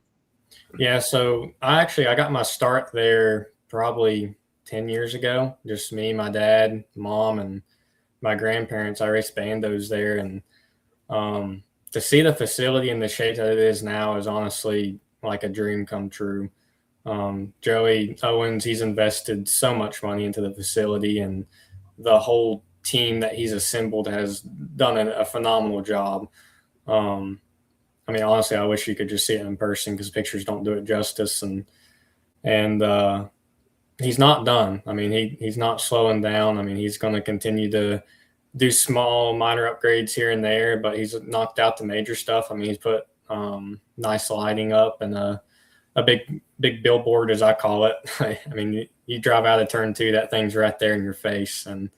Yeah, so I got my start there probably 10 years ago. Just me, my dad, mom, and my grandparents. I raced bandos there, and to see the facility in the shape that it is now is honestly like a dream come true. Joey Owens, he's invested so much money into the facility, and the whole team that he's assembled has done a phenomenal job. I mean, honestly, I wish you could just see it in person because pictures don't do it justice. And he's not done. I mean, he's not slowing down. I mean, he's going to continue to do small, minor upgrades here and there, but he's knocked out the major stuff. I mean, he's put nice lighting up and a big billboard, as I call it. I mean, you drive out of turn 2, that thing's right there in your face. And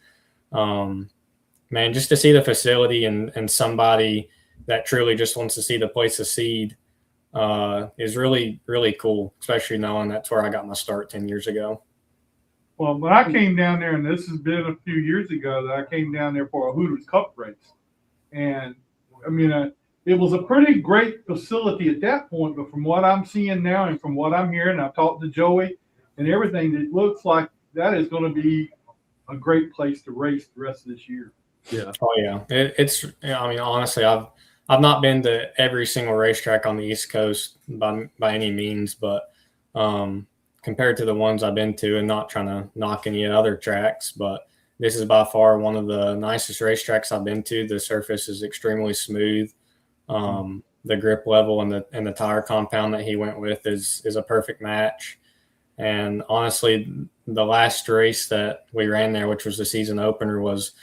man, just to see the facility and somebody that truly just wants to see the place succeed is really, really cool, especially knowing that's where I got my start 10 years ago. Well, when I came down there, and this has been a few years ago, that I came down there for a Hooters Cup race. And, I mean, it was a pretty great facility at that point, but from what I'm seeing now and from what I'm hearing, I've talked to Joey and everything, it looks like that is going to be a great place to race the rest of this year. Yeah. Oh, yeah. It's, I mean, honestly, I've not been to every single racetrack on the East Coast by any means, but compared to the ones I've been to, and not trying to knock any other tracks, but this is by far one of the nicest racetracks I've been to. The surface is extremely smooth. The grip level and the tire compound that he went with is a perfect match. And honestly, the last race that we ran there, which was the season opener, was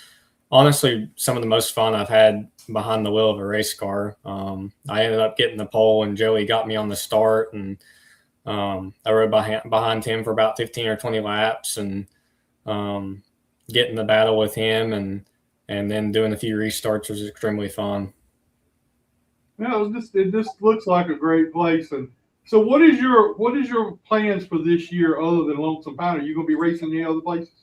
honestly some of the most fun I've had behind the wheel of a race car. I ended up getting the pole, and Joey got me on the start, and I rode behind him for about 15 or 20 laps, and getting the battle with him and then doing a few restarts was extremely fun. Yeah, it just looks like a great place. And so what is your plans for this year other than Lonesome Pine? Are you going to be racing any other places?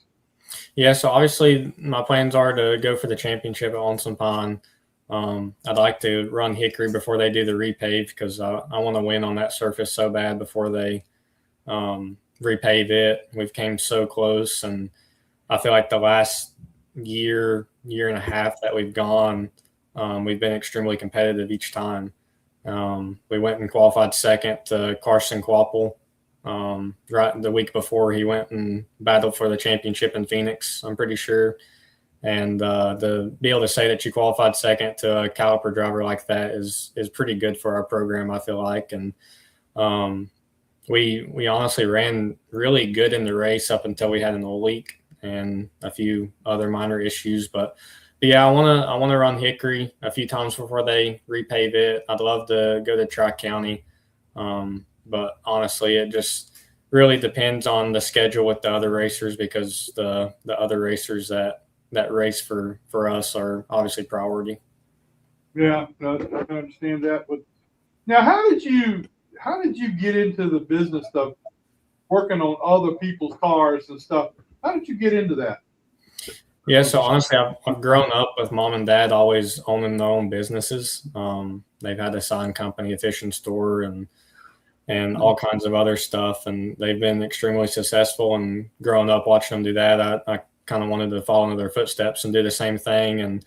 Yeah, so obviously my plans are to go for the championship at Lonesome Pine. I'd like to run Hickory before they do the repave, because I want to win on that surface so bad before they repave it. We've came so close, and I feel like the last year and a half that we've gone, we've been extremely competitive each time. We went and qualified second to Carson Quapple right the week before he went and battled for the championship in Phoenix, I'm pretty sure. And to be able to say that you qualified second to a caliper driver like that is pretty good for our program, I feel like. And we honestly ran really good in the race up until we had an oil leak and a few other minor issues. But yeah, I want to run Hickory a few times before they repave it. I'd love to go to Tri-County, but honestly, it just really depends on the schedule with the other racers, because the other racers that race for us are obviously priority. Yeah, I understand that. But now, how did you get into the business of working on other people's cars and stuff? How did you get into that? Yeah, so honestly, I've grown up with mom and dad always owning their own businesses. They've had a sign company, a fishing store, and all kinds of other stuff, and they've been extremely successful. And growing up watching them do that, I kind of wanted to follow in their footsteps and do the same thing. And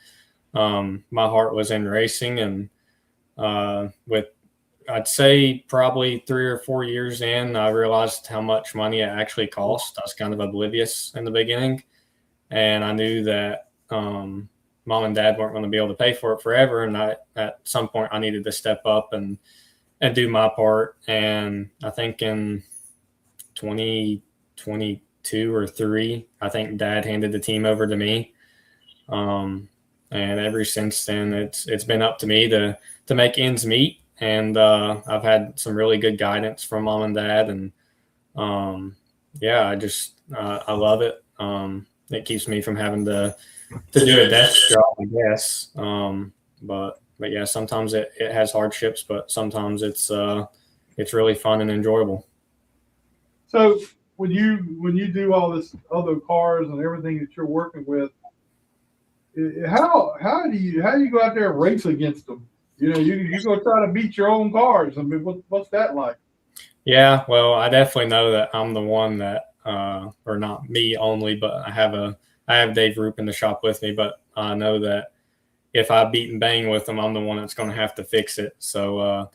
my heart was in racing, and with, I'd say probably 3 or 4 years in, I realized how much money it actually cost. I was kind of oblivious in the beginning, and I knew that mom and dad weren't going to be able to pay for it forever. And at some point I needed to step up and do my part. And I think in 2022 or 3, I think dad handed the team over to me. And ever since then, it's been up to me to make ends meet. And I've had some really good guidance from mom and dad. And I love it. It keeps me from having to do a desk job, I guess. But yeah, sometimes it has hardships, but sometimes it's really fun and enjoyable. So when you do all this other cars and everything that you're working with, how do you go out there and race against them? You know, you go try to beat your own cars. I mean, what's that like? Yeah, well, I definitely know that I'm the one that, or not me only, but I have Dave Roop in the shop with me, but I know that if I beat and bang with him, I'm the one that's going to have to fix it. So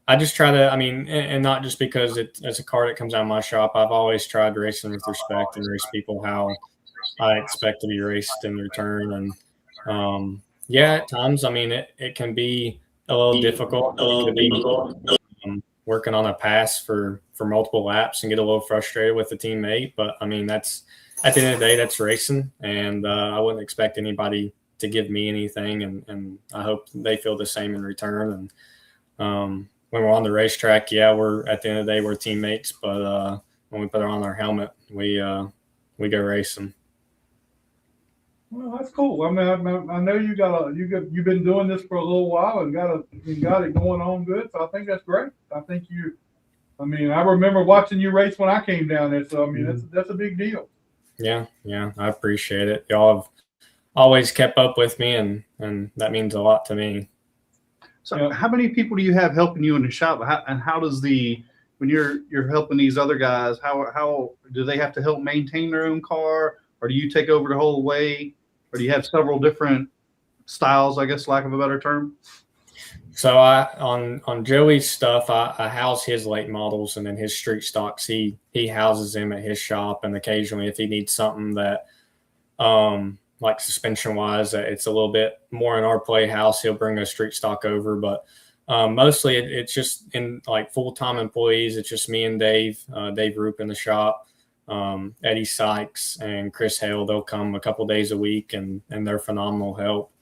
I just try to, I mean, and not just because it's a car that comes out of my shop. I've always tried racing with respect and race people how I expect to be raced in return. And yeah, at times, I mean, it can be a little difficult to be working on a pass for multiple laps and get a little frustrated with the teammate. But I mean, that's at the end of the day, that's racing, and I wouldn't expect anybody to give me anything, and I hope they feel the same in return. And when we're on the racetrack, yeah, we're at the end of the day, we're teammates, but when we put on our helmet, we go racing. Well, that's cool. I mean, I know you've been doing this for a little while and got it going on good. So I think that's great. I remember watching you race when I came down there. So I mean, that's a big deal. Yeah, I appreciate it. Y'all have always kept up with me, and that means a lot to me. So how many people do you have helping you in the shop? How does when you're helping these other guys, how do they have to help maintain their own car, or do you take over the whole way, or do you have several different styles, I guess, lack of a better term? So on Joey's stuff, I house his late models, and then his street stocks, he houses them at his shop. And occasionally if he needs something that like suspension wise, it's a little bit more in our playhouse, he'll bring a street stock over. But mostly it's just in like full-time employees. It's just me and Dave Roop in the shop. Eddie Sykes and Chris Hale, they'll come a couple days a week, and they're phenomenal help.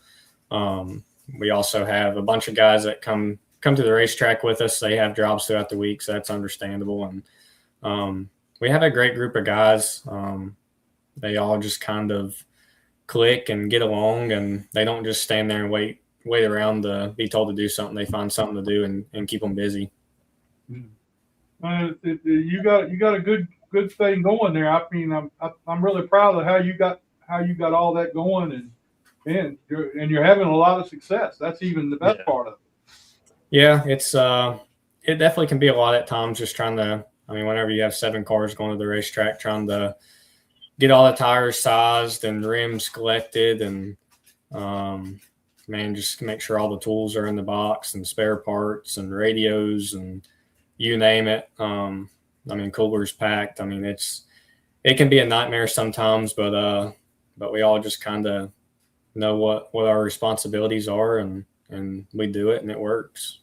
We also have a bunch of guys that come to the racetrack with us. They have jobs throughout the week, so that's understandable. And we have a great group of guys. They all just kind of click and get along, and they don't just stand there and wait around to be told to do something. They find something to do and keep them busy. You got a good thing going there. I mean, I'm really proud of how you got all that going, and you're having a lot of success. That's even the best part of it. Yeah, it's it definitely can be a lot at times, just trying to, I mean, whenever you have 7 cars going to the racetrack, trying to get all the tires sized and rims collected, and just make sure all the tools are in the box and spare parts and radios and you name it. Coolers packed. I mean, it can be a nightmare sometimes, but we all just kind of know what our responsibilities are, and we do it, and it works.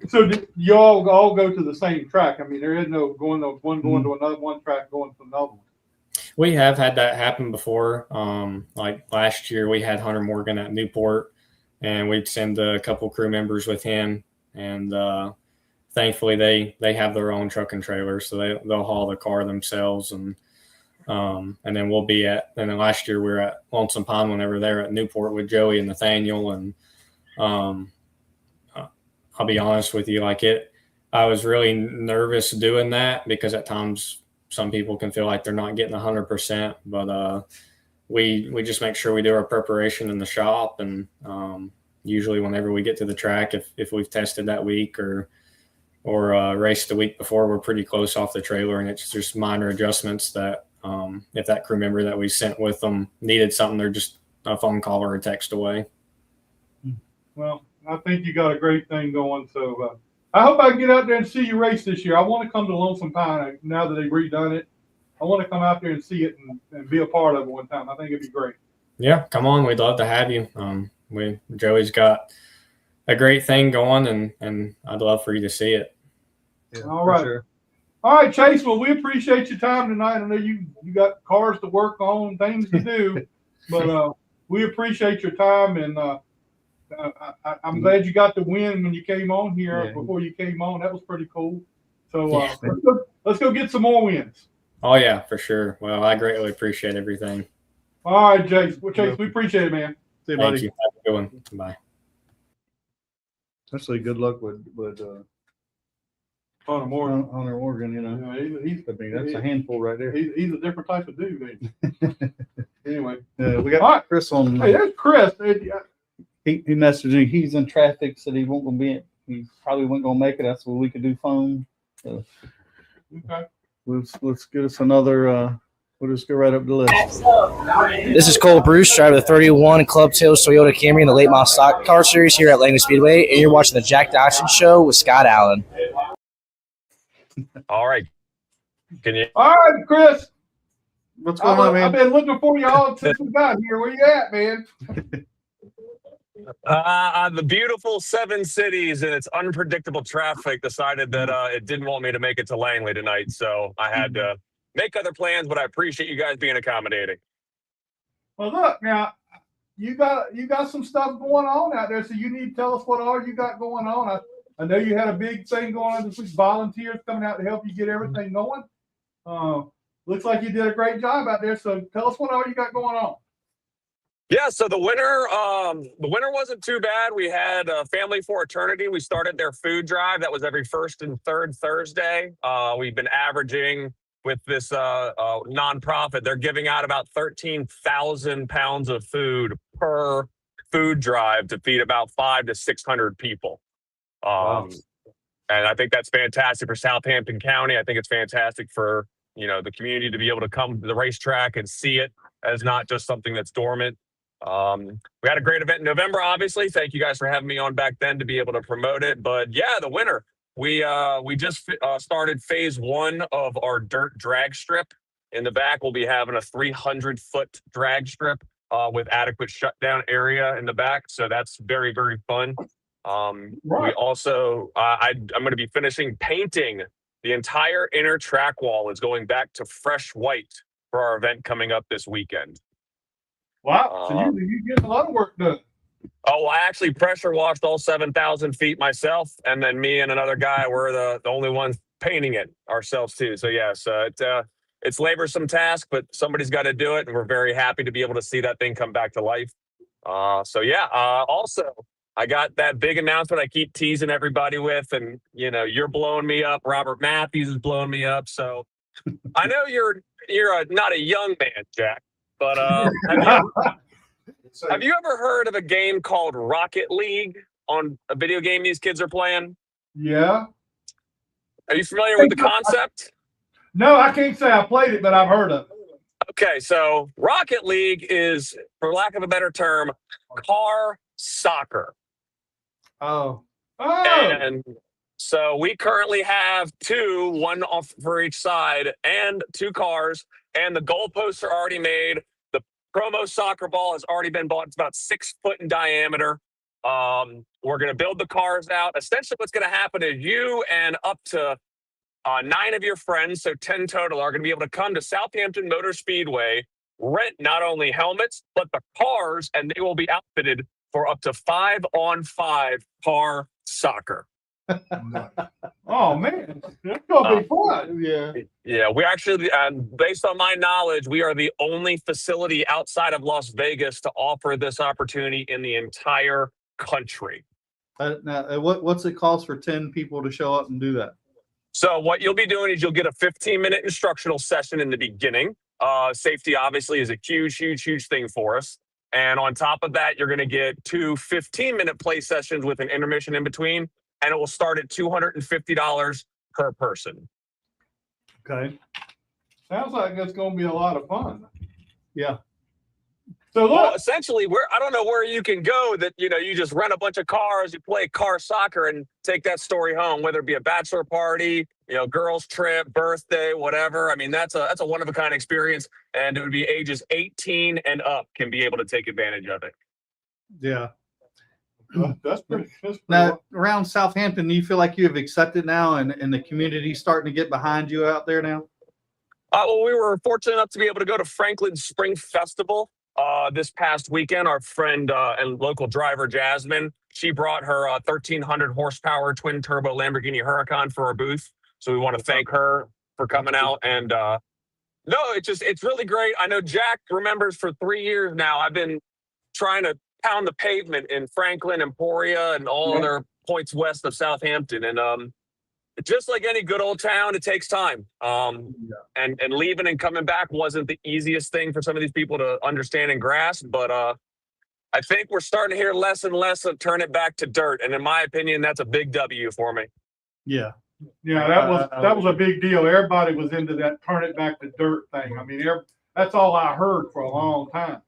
So you all go to the same track? I mean, there is no one going to another one track going to another one. We have had that happen before. Like last year, we had Hunter Morgan at Newport, and we'd send a couple crew members with him, and thankfully they have their own truck and trailer, so they'll haul the car themselves. And then we'll be and then last year we were at Lonesome Pine whenever they're at Newport with Joey and Nathaniel. And I'll be honest with you, I was really nervous doing that, because at times some people can feel like they're not getting 100%, but we just make sure we do our preparation in the shop. And usually whenever we get to the track, if we've tested that week or raced the week before, we're pretty close off the trailer, and it's just minor adjustments that If that crew member that we sent with them needed something, they're just a phone call or a text away. Well, I think you got a great thing going. So I hope I can get out there and see you race this year. I want to come to Lonesome Pine now that they've redone it. I want to come out there and see it and be a part of it one time. I think it'd be great. Yeah, come on. We'd love to have you. Joey's got a great thing going, and I'd love for you to see it. Yeah, All for right. sure. All right, Chase. Well, we appreciate your time tonight. I know you got cars to work on, things to do, but we appreciate your time, and I'm glad you got the win when you came on here. Before you came on. That was pretty cool. So let's go get some more wins. Oh yeah, for sure. Well, I greatly appreciate everything. All right, Chase. Well, Chase, we appreciate it, man. See you, Thank buddy. you. Have a good one. Bye. Actually, good luck with Hunter Morgan. Hunter Morgan. You know, He's I mean, that's a handful right there. he's a different type of dude. Anyway, We got All right. Chris on. hey, that's Chris. He messaged me. He's in traffic. Said he won't gonna be. He probably wasn't gonna make it. That's what we could do phone. So Okay. let's get us another. We'll just go right up the list. This is Cole Bruce, driver of the 31 Club Tails Toyota Camry in the late model stock car series here at Langley Speedway, and you're watching the Jack Dodson Show with Scott Allen. All right. Can you? All right, Chris. What's going on, I've man? been looking for you all since we got here. Where you at, man? The beautiful Seven Cities and its unpredictable traffic decided that it didn't want me to make it to Langley tonight, so I had to make other plans. But I appreciate you guys being accommodating. Well, look now, you got some stuff going on out there, so you need to tell us what all you got going on. I know you had a big thing going on this week. Volunteers coming out to help you get everything going. Looks like you did a great job out there. So tell us what all you got going on. Yeah, so the winter wasn't too bad. We had Family for Eternity. We started their food drive. That was every first and third Thursday. We've been averaging with this nonprofit. They're giving out about 13,000 pounds of food per food drive to feed about 500 to 600 people. Wow. And I think that's fantastic for Southampton County. I think it's fantastic for, the community to be able to come to the racetrack and see it as not just something that's dormant. We had a great event in November, obviously. Thank you guys for having me on back then to be able to promote it. But yeah, the winter, we just started phase 1 of our dirt drag strip. In the back, we'll be having a 300-foot drag strip with adequate shutdown area in the back. So that's very, very fun. We also, I'm going to be finishing painting the entire inner track wall. Is going back to fresh white for our event coming up this weekend. Wow. So you get a lot of work done. Oh, I actually pressure washed all 7,000 feet myself. And then me and another guy were the only ones painting it ourselves too. So yes, it's laborsome task, but somebody's got to do it. And we're very happy to be able to see that thing come back to life. Also, I got that big announcement I keep teasing everybody with, and you're blowing me up. Robert Matthews is blowing me up. So I know you're not a young man, Jack, but have you ever heard of a game called Rocket League on a video game these kids are playing? Yeah. Are you familiar with the concept? No, I can't say I played it, but I've heard of it. Okay, so Rocket League is, for lack of a better term, car soccer. Oh. And so we currently have 2, one off for each side, and 2 cars, and the goalposts are already made. The promo soccer ball has already been bought. It's about 6 foot in diameter. We're going to build the cars out. Essentially, what's going to happen is you and up to 9 of your friends, so 10 total, are going to be able to come to Southampton Motor Speedway, rent not only helmets, but the cars, and they will be outfitted for up to 5-on-5 car soccer. Oh, man. That's going to be fun. Yeah. Yeah, we actually, based on my knowledge, we are the only facility outside of Las Vegas to offer this opportunity in the entire country. Now, what's it cost for 10 people to show up and do that? So what you'll be doing is you'll get a 15-minute instructional session in the beginning. Safety obviously is a huge, huge, huge thing for us. And on top of that, you're going to get 2 15-minute play sessions with an intermission in between. And it will start at $250 per person. Okay. Sounds like it's going to be a lot of fun. Yeah. So Well, look, essentially, I don't know where you can go that, you just rent a bunch of cars, you play car soccer and take that story home, whether it be a bachelor party, girls trip, birthday, whatever. I mean, that's a one of a kind experience. And it would be ages 18 and up can be able to take advantage of it. Yeah. that's pretty Now, around Southampton, do you feel like you have accepted now and the community's starting to get behind you out there now? Well, we were fortunate enough to be able to go to Franklin's Spring Festival this past weekend. Our friend and local driver, Jasmine, she brought her 1,300 horsepower twin turbo Lamborghini Huracan for our booth. So we want to thank her for coming out. And no, it's really great. I know Jack remembers for 3 years now, I've been trying to pound the pavement in Franklin, Emporia, and all other points west of Southampton. And just like any good old town, it takes time. And leaving and coming back wasn't the easiest thing for some of these people to understand and grasp. But I think we're starting to hear less and less of turn it back to dirt. And in my opinion, that's a big W for me. Yeah. Yeah, that was a big deal. Everybody was into that turn it back to dirt thing. I mean, that's all I heard for a long time.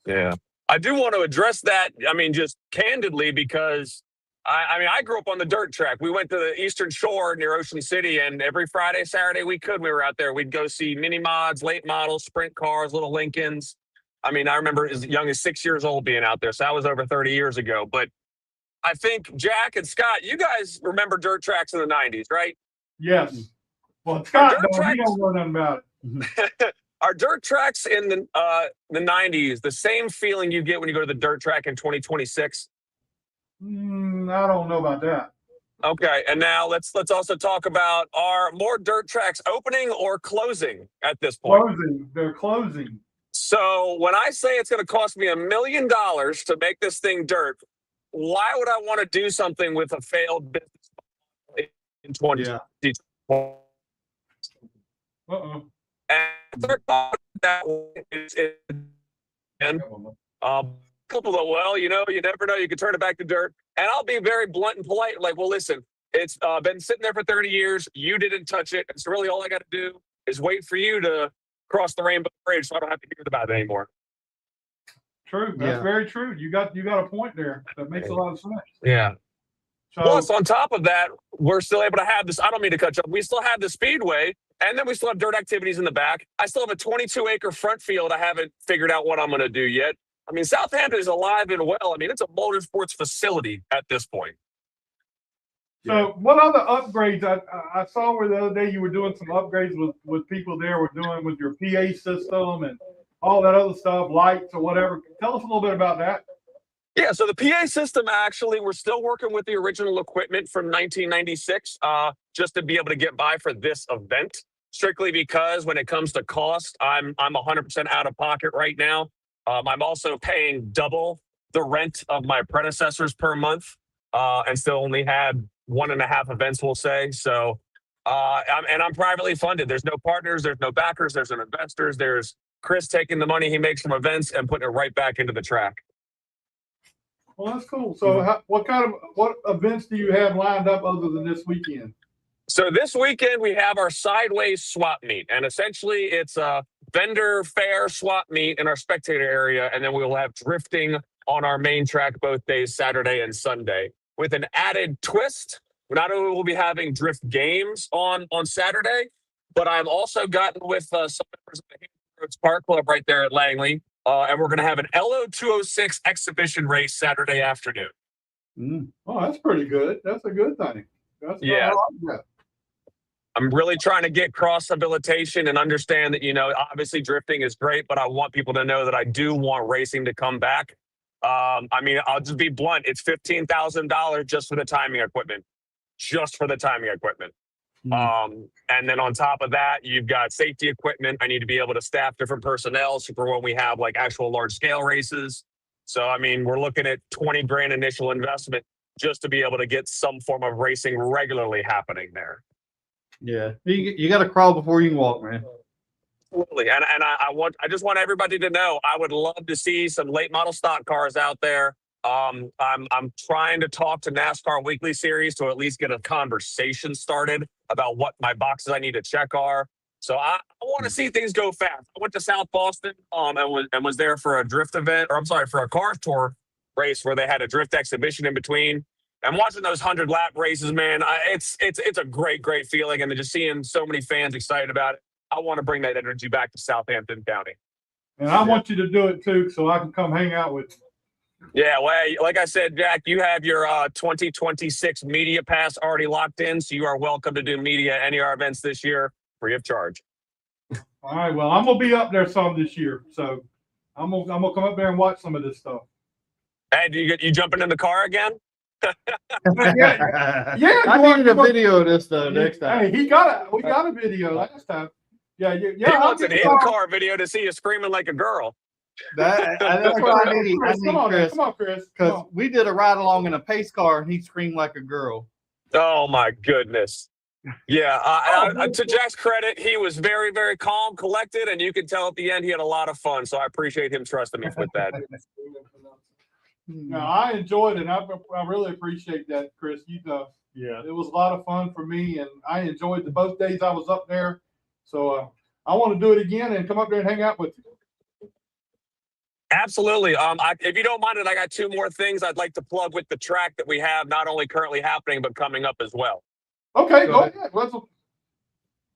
Yeah. I do want to address that, I mean, just candidly, because I grew up on the dirt track. We went to the Eastern Shore near Ocean City, and every Friday, Saturday we were out there. We'd go see mini mods, late models, sprint cars, little Lincolns. I mean, I remember as young as 6 years old being out there. So that was over 30 years ago. But I think Jack and Scott, you guys remember dirt tracks in the 90s, right? Yes. Well, Scott, he don't know nothing about it. Are dirt tracks in the 90s the same feeling you get when you go to the dirt track in 2026? I don't know about that. Okay, and now let's also talk about, are more dirt tracks opening or closing at this point? Closing. They're closing. So when I say it's going to cost me $1 million to make this thing dirt, why would I want to do something with a failed business in 2020? Uh-oh. And third thought that is couple of, well, you never know. You can turn it back to dirt. And I'll be very blunt and polite. Like, well, listen, it's been sitting there for 30 years. You didn't touch it. So really all I got to do is wait for you to cross the rainbow bridge so I don't have to hear about it anymore. True. That's very true. You got a point there. That makes a lot of sense. Yeah. So, plus, on top of that, we're still able to have this. I don't mean to cut you off. We still have the Speedway, and then we still have dirt activities in the back. I still have a 22-acre front field. I haven't figured out what I'm going to do yet. I mean, Southampton is alive and well. I mean, it's a motorsports facility at this point. So what other upgrades? I saw where the other day you were doing some upgrades with people there were doing with your PA system and all that other stuff, lights or whatever. Tell us a little bit about that. Yeah, so the PA system, actually, we're still working with the original equipment from 1996 just to be able to get by for this event, strictly because when it comes to cost, I'm 100% out of pocket right now. I'm also paying double the rent of my predecessors per month and still only had 1.5 events, we'll say. So, I'm privately funded. There's no partners, there's no backers, there's no investors. There's Chris taking the money he makes from events and putting it right back into the track. Well, that's cool. So what events do you have lined up other than this weekend? So this weekend we have our sideways swap meet, and essentially it's a vendor fair swap meet in our spectator area, and then we will have drifting on our main track both days, Saturday and Sunday. With an added twist, not only will we be having drift games on Saturday, but I've also gotten with some members of the Hampton Roads Park Club right there at Langley, and we're going to have an LO206 exhibition race Saturday afternoon. Oh, that's pretty good. That's a good thing. Yeah. I'm really trying to get cross habilitation and understand that, obviously drifting is great, but I want people to know that I do want racing to come back. I mean, I'll just be blunt. It's $15,000 just for the timing equipment, And then on top of that, you've got safety equipment. I need to be able to staff different personnel for when we have like actual large scale races. So, I mean, we're looking at 20 grand initial investment just to be able to get some form of racing regularly happening there. Yeah, you got to crawl before you can walk, man. Absolutely, and I just want everybody to know I would love to see some late model stock cars out there. I'm trying to talk to NASCAR Weekly Series to at least get a conversation started about what my boxes I need to check are. So I want to see things go fast. I went to South Boston and was there for a drift event, or I'm sorry, for a car tour race where they had a drift exhibition in between. And watching those 100-lap races, man, it's a great feeling. And just seeing so many fans excited about it, I want to bring that energy back to Southampton County. And I want you to do it too, so I can come hang out with you. Yeah, well, like I said, Jack, you have your 2026 media pass already locked in, so you are welcome to do media at any of our events this year, free of charge. All right, well, I'm gonna be up there some this year, so I'm gonna come up there and watch some of this stuff. Hey, you jumping in the car again? Yeah, I needed a video of this though next time. Hey, we got a video last time. Yeah. He wants an in-car video to see you screaming like a girl. That's what I need. Come on, Chris. Because we did a ride along in a pace car and he screamed like a girl. Oh my goodness. Yeah, to Jack's credit, he was very, very calm, collected, and you could tell at the end he had a lot of fun. So I appreciate him trusting me with that. No, I enjoyed it. I really appreciate that, Chris. Yeah, it was a lot of fun for me, and I enjoyed the both days I was up there. So I want to do it again and come up there and hang out with you. Absolutely. If you don't mind it, I got two more things I'd like to plug with the track that we have, not only currently happening, but coming up as well. Okay, go ahead.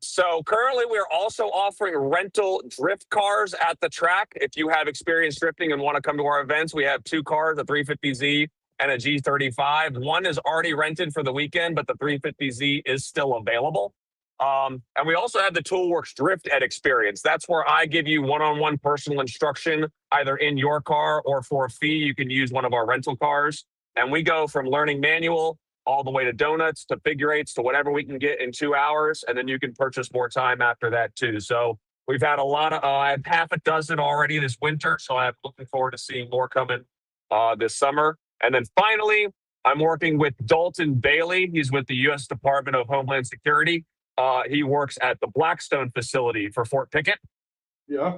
So currently we're also offering rental drift cars at the track. If you have experience drifting and want to come to our events, we have two cars, a 350Z and a G35. One is already rented for the weekend, but the 350Z is still available. And we also have the Toolworks Drift Ed experience. That's where I give you one-on-one personal instruction, either in your car or for a fee. You can use one of our rental cars. And we go from learning manual all the way to donuts to figure eights to whatever we can get in 2 hours. And then you can purchase more time after that too. So we've had a lot of, I have half a dozen already this winter. So I'm looking forward to seeing more coming this summer. And then finally, I'm working with Dalton Bailey. He's with the U.S. Department of Homeland Security. He works at the Blackstone facility for Fort Pickett. Yeah.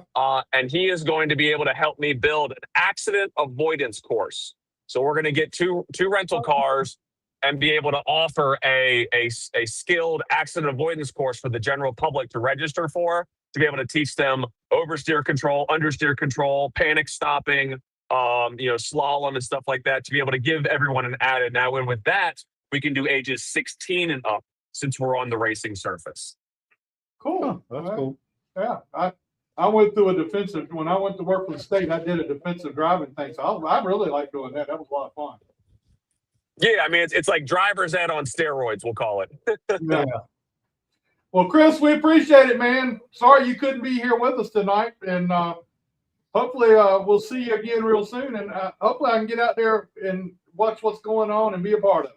And he is going to be able to help me build an accident avoidance course. So we're going to get two rental cars and be able to offer a skilled accident avoidance course for the general public to register for, to be able to teach them oversteer control, understeer control, panic stopping, slalom and stuff like that, to be able to give everyone an added. Now, and with that, we can do ages 16 and up, since we're on the racing surface. Cool. That's cool. Yeah. I went through when I went to work for the state, I did a defensive driving thing. So I really like doing that. That was a lot of fun. Yeah, I mean, it's like driver's ed on steroids, we'll call it. Yeah. Well, Chris, we appreciate it, man. Sorry you couldn't be here with us tonight. And hopefully we'll see you again real soon. And hopefully I can get out there and watch what's going on and be a part of it.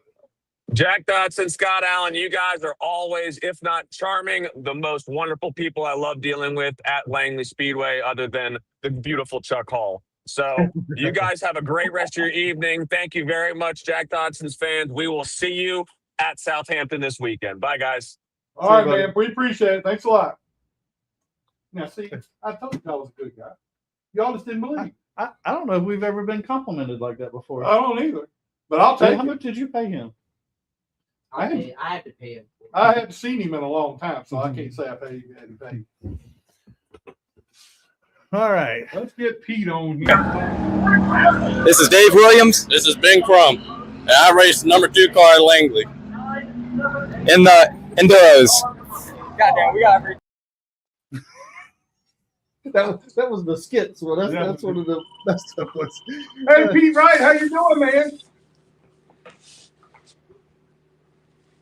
Jack Dodson, Scott Allen, you guys are always, if not charming, the most wonderful people I love dealing with at Langley Speedway, other than the beautiful Chuck Hall. So you guys have a great rest of your evening. Thank you very much, Jack Dodson'S fans. We will see you at Southampton this weekend. Bye, guys. All right, man. We appreciate it. Thanks a lot. Now, see, I told you I was a good guy. Y'all just didn't believe me. I don't know if we've ever been complimented like that before. I don't either. But I'll take How it. much did you pay him? I had to pay him. I haven't seen him in a long time, so I can't say I paid him. All right. Let's get Pete on here. This is Dave Williams. This is Ben Crum. And I raced the number 2 car at Langley. In those. Goddamn, we got That was the skits. Well, that's one of the best stuff was. Hey, Pete Wright, how you doing, man?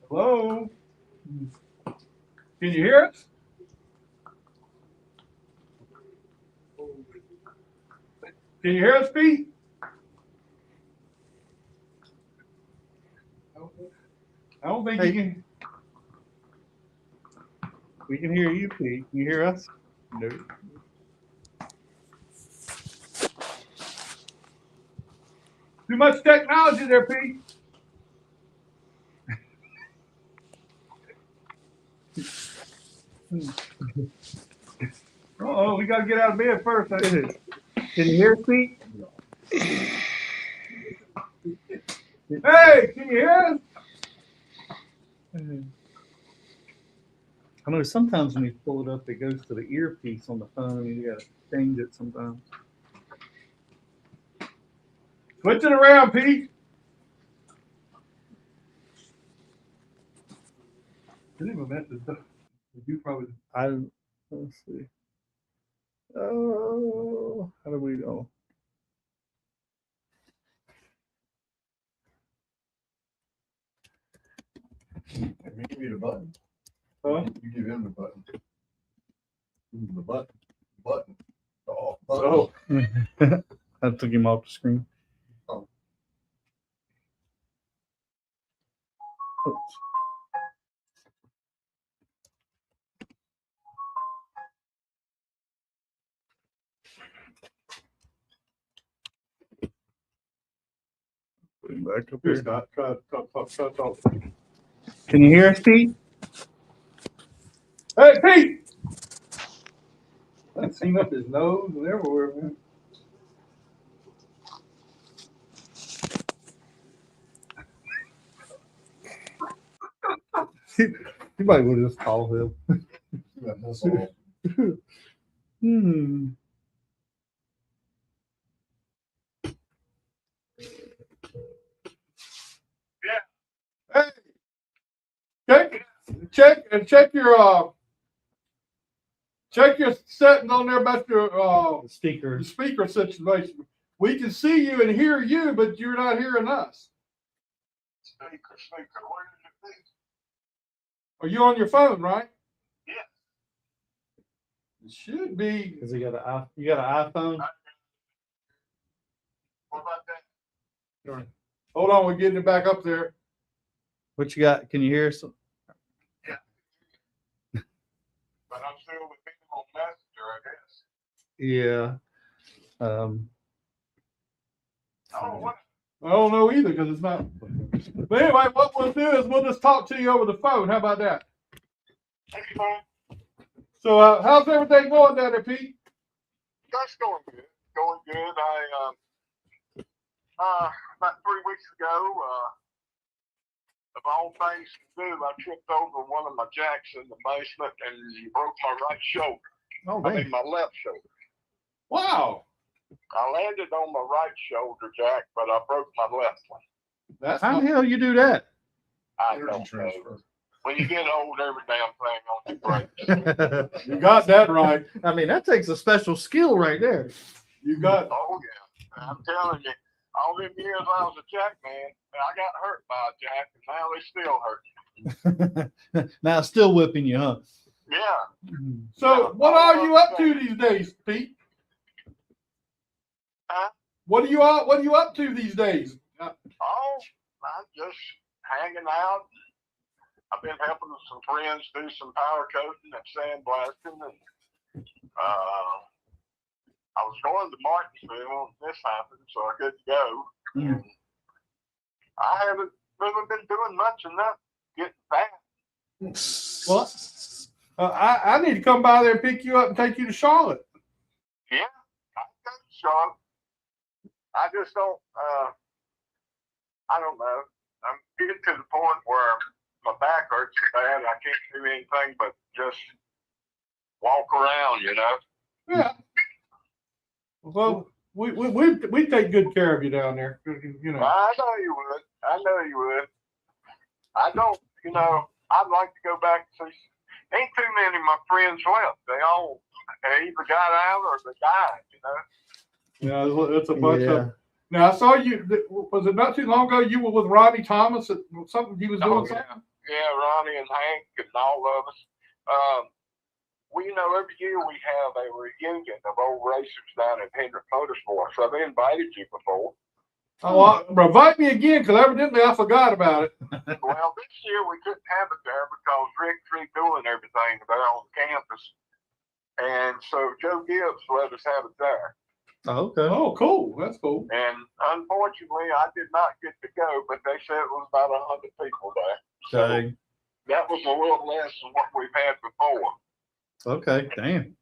Hello? Can you hear us? Can you hear us, Pete? I don't think you can. We can hear you, Pete. Can you hear us? No. Too much technology there, Pete. Uh-oh, we got to get out of bed first. Can you hear us, Pete? Hey, can you hear us? I know sometimes when you pull it up, it goes to the earpiece on the phone, and you gotta change it sometimes. Switch it around, Pete. Didn't even meant to. You probably. Let's see. Oh, how do we go? Let me give you the button. Huh? You give him the button. The button. Button. Oh, Oh. I took him off the screen. Oh. Oops. Put him back up Here, here. Scott. Try to talk. Can you hear us, Pete? Hey, Pete! I've seen up his nose and everywhere, man. You might want to just call him. Yeah, that's all. Hey, check your settings on there about your Speaker. the speaker situation. We can see you and hear you, but you're not hearing us. Speaker. Where did it Are you on your phone, right? Yeah. It should be. Because you got an iPhone. What about that? Hold on, we're getting it back up there. What you got? Can you hear us? Yeah. But I'm still with people on Messenger, I guess. Yeah. I don't know either because it's not. But anyway, what we'll do is we'll just talk to you over the phone. How about that? So, how's everything going down there, Pete? That's going good. Going good. About 3 weeks ago, of all things to do, I tripped over one of my jacks in the basement and broke my right shoulder. Oh, I mean, my left shoulder. Wow. I landed on my right shoulder, Jack, but I broke my left one. That's How the hell you do that? I don't know. When you get old, every damn thing on your breaks. You got that right. I mean, that takes a special skill right there. You got. Oh yeah, I'm telling you, all them years I was a jack man, I got hurt by a jack, and now they still hurt. Now it's still whipping you, huh? Yeah. So, what are you up to these days, Pete? Huh? What are you up to these days? Oh, I'm just hanging out. I've been helping some friends do some power coating and sandblasting, and I was going to Martinsville when this happened, so I couldn't go. And I haven't really been doing much of that, getting fat. Well, I need to come by there and pick you up and take you to Charlotte. Yeah, I can go to Charlotte. I just don't. I don't know. I'm getting to the point where my back hurts so bad I can't do anything but just walk around, you know. Yeah. Well, we take good care of you down there, you know. I know you would. I know you would. I don't. You know, I'd like to go back and see. Ain't too many of my friends left. They all either got out or they died, you know. Yeah, it's a bunch of. Now I saw you. Was it not too long ago? You were with Ronnie Thomas at something he was doing. Something. Yeah, Ronnie and Hank and all of us. You know, every year we have a reunion of old racers down at Hendrick Motorsports. So they invited you before. Oh, invite me again because evidently I forgot about it. Well, this year we couldn't have it there because Rick's redoing everything there on campus, and so Joe Gibbs let us have it there. Oh, okay. Oh, cool. That's cool. And unfortunately, I did not get to go, but they said it was about 100 people there. So that was a little less than what we've had before. Okay, damn.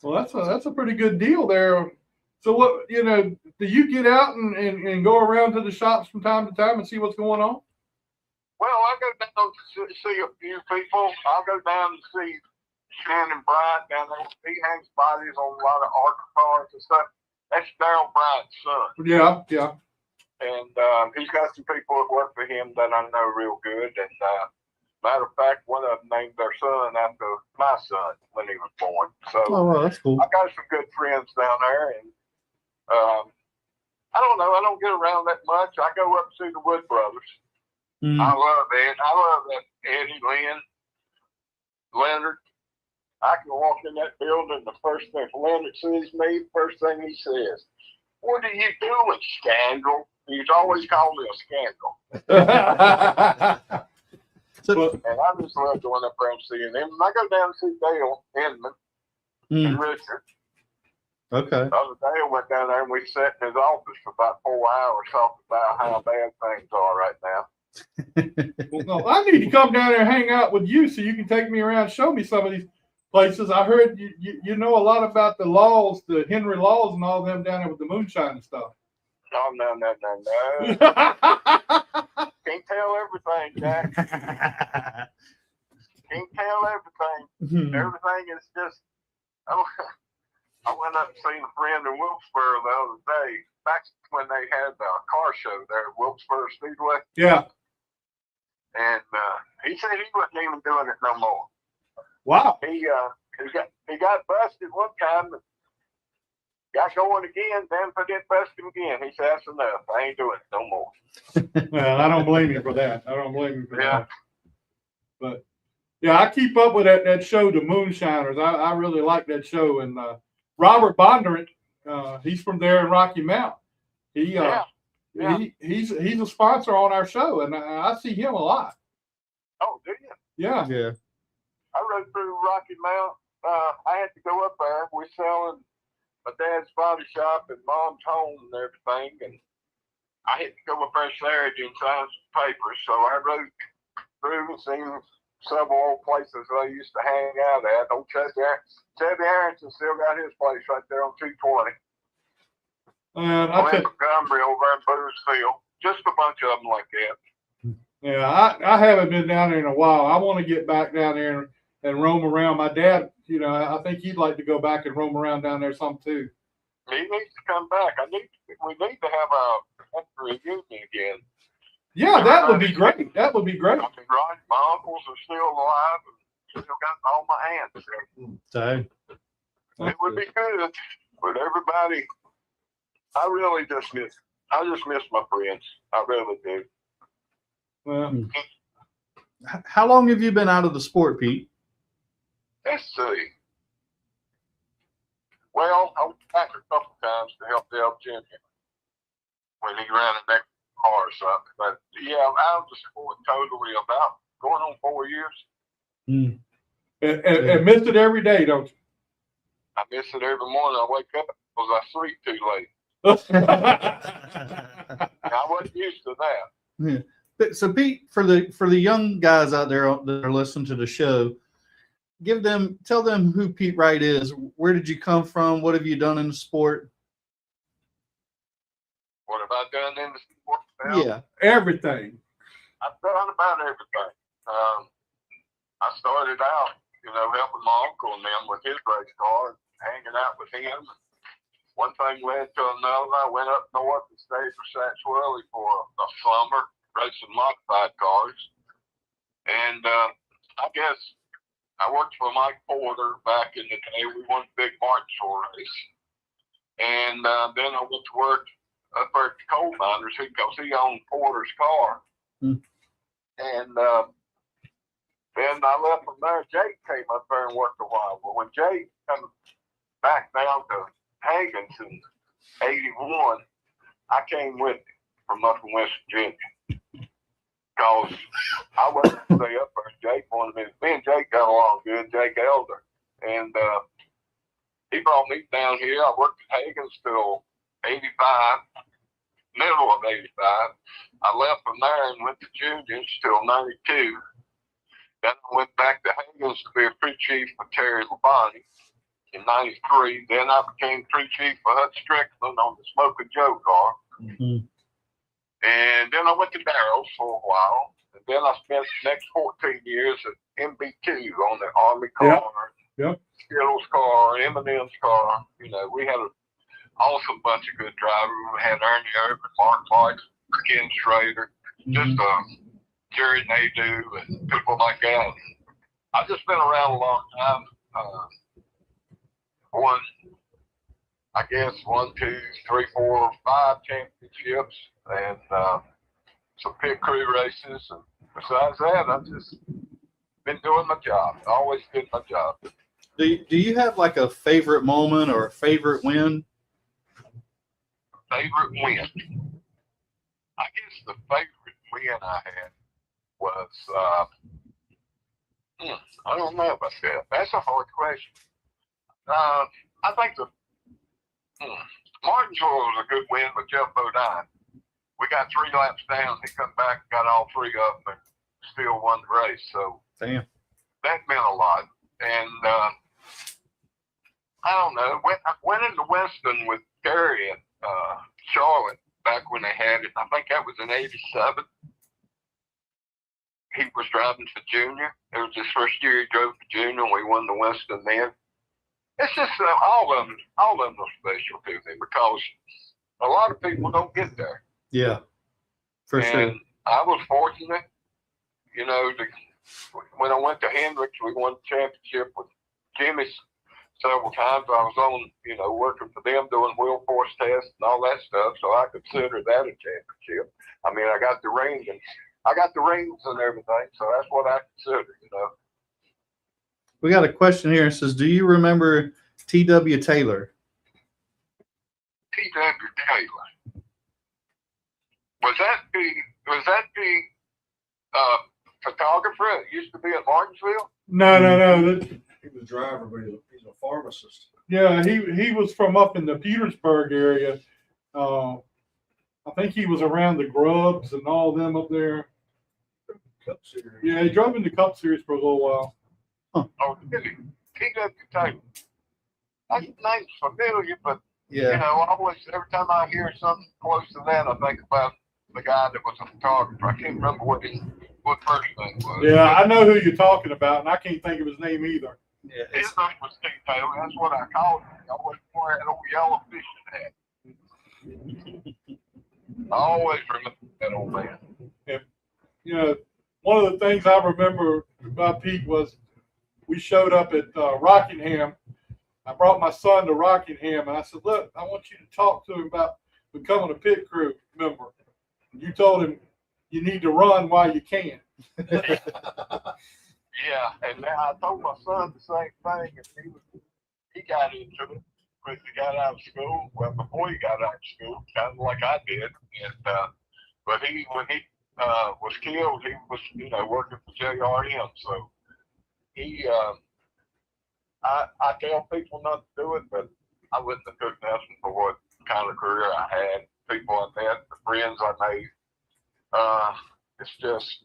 Well, that's a pretty good deal there. So what, you know, do you get out and go around to the shops from time to time and see what's going on? Well, I go down to see a few people. I'll go down to see Shannon Bryant down there. He hangs bodies on a lot of art cars and stuff. That's Daryl Bryant's son. Yeah, yeah. And he's got some people that work for him that I know real good. And matter of fact, one of them named their son after my son when he was born. So Oh, well, that's cool. I got some good friends down there. And I don't know. I don't get around that much. I go up and see the Wood Brothers. I love it. I love that Eddie Leonard. I can walk in that building. The first thing, if Leonard sees me, first thing he says, "What are you doing, scandal?" He's always called me a scandal. And I just love going up there and seeing him. And I go down and see Dale Inman and Richard. Okay. The other day I went down there and we sat in his office for about 4 hours talking about how bad things are right now. Well, I need to come down there and hang out with you so you can take me around and show me some of these places. I heard you know a lot about the Laws, the Henry Laws and all them down there with the moonshine and stuff. Oh, no. Can't tell everything, Jack. Can't tell everything. Everything is just, I went up and seen a friend in Wilkesboro the other day, back when they had the car show there at Wilkesboro Speedway. Yeah. And he said he wasn't even doing it no more. Wow. He got busted one time and got going again, then forget bust him again. He said, "That's enough. I ain't doing it no more." Well, I don't blame you for that. That. But yeah, I keep up with that show, The Moonshiners. I really like that show. And Robert Bondurant, he's from there in Rocky Mount. He's a sponsor on our show, and I see him a lot. Oh, do you? Yeah. Yeah. I rode through Rocky Mount. I had to go up there. We're selling my dad's body shop and mom's home and everything, and I had to go up there Saturday and sign some papers. So I rode through and seen several old places I used to hang out at. Old Chevy Harrison still got his place right there on 220. Glenn Montgomery over in Boonesville. Just a bunch of them like that. Yeah, I haven't been down there in a while. I want to get back down there and roam around. My dad, I think he'd like to go back and roam around down there some too. He needs to come back. We need to have a reunion again. Yeah, that would be great. That would be great. I mean, right? My uncles are still alive and still got all my aunts. So it would be good, but everybody, I just miss my friends. I really do. Well, how long have you been out of the sport, Pete? Let's see. Well, I went back a couple times to help Dale Jr. when he ran a next car or something. But yeah, I'm out of the sport totally about going on 4 years. And miss it every day, don't you? I miss it every morning. I wake up because I sleep too late. I wasn't used to that. Yeah. So Pete, for the young guys out there that are listening to the show, tell them who Pete Wright is. Where did you come from? What have you done in the sport? What have I done in the sport? Well, Yeah, everything. I've done about everything. I started out, helping my uncle and them with his race car, hanging out with him. One thing led to another. I went up north and stayed for Satchwelly for a summer, racing modified cars. And I guess I worked for Mike Porter back in the day. We won the big Martin Shore race. And then I went to work up at the coal miners because he owned Porter's car. And then I left from there. Jake came up there and worked a while. But when Jake came back down to Hagen's in 81, I came with him from up in West Virginia. Because I wasn't going to stay up there. Jake wanted me. Me and Jake got along good, Jake Elder. And he brought me down here. I worked at Hagen's till 85, middle of 85. I left from there and went to Juniors till 92. Then I went back to Hagen's to be a crew chief for Terry Labonte in 93. Then I became crew chief for Hutch Strickland on the Smoking Joe car. And then I went to Darrell's for a while. And then I spent the next 14 years at MB2 on the Army car, Yep. Skittles car, M&M's car. You know, we had an awesome bunch of good drivers. We had Ernie Irvin, Mark Clark, Ken Schrader, just Jerry Nadeau, and people like that. I've just been around a long time. I guess 1, 2, 3, 4, 5 championships, and some pit crew races. And besides that, I've just been doing my job. Always did my job. Do you have like a favorite moment or a favorite win? Favorite win? I guess the favorite win I had was, I don't know about that. That's a hard question. I think Martinsville was a good win with Jeff Bodine. We got 3 laps down. He come back and got all 3 of them and still won the race. So damn, that meant a lot. And I don't know. Went into Winston with Gary at Charlotte back when they had it. I think that was in '87. He was driving for Junior. It was his first year he drove for Junior, and we won the Winston then. It's just all of them are special to me because a lot of people don't get there. Yeah, for sure. I was fortunate, you know, when I went to Hendricks, we won the championship with Jimmy several times. I was on, you know, working for them doing wheel force tests and all that stuff, so I consider that a championship. I mean, I got the rings and everything, so that's what I consider, you know. We got a question here. It says, do you remember T.W. Taylor? T.W. Taylor. Was that the photographer that used to be at Martinsville? No. He was a driver, but he's a pharmacist. Yeah, he was from up in the Petersburg area. I think he was around the Grubs and all them up there. Cup Series. Yeah, he drove in the Cup Series for a little while. Oh, really? T.W. Taylor. That name's familiar, but Yeah. you know, always every time I hear something close to that, I think about the guy that was a photographer. I can't remember what first name was. Yeah, I know who you're talking about, and I can't think of his name either. Yeah, His name was Steve Taylor. That's what I called him. He always wore that old yellow fishing hat. I always remember that old man. You know, one of the things I remember about Pete was we showed up at Rockingham. I brought my son to Rockingham, and I said, look, I want you to talk to him about becoming a pit crew member. And you told him you need to run while you can. Yeah, and now I told my son the same thing, and he got into it when he got out of school. Well, before he got out of school, kind of like I did. And but when he was killed, he was, you know, working for JRM. So he, I tell people not to do it, but I wouldn't have took nothing for what kind of career I had, people I met, the friends I made. It's just.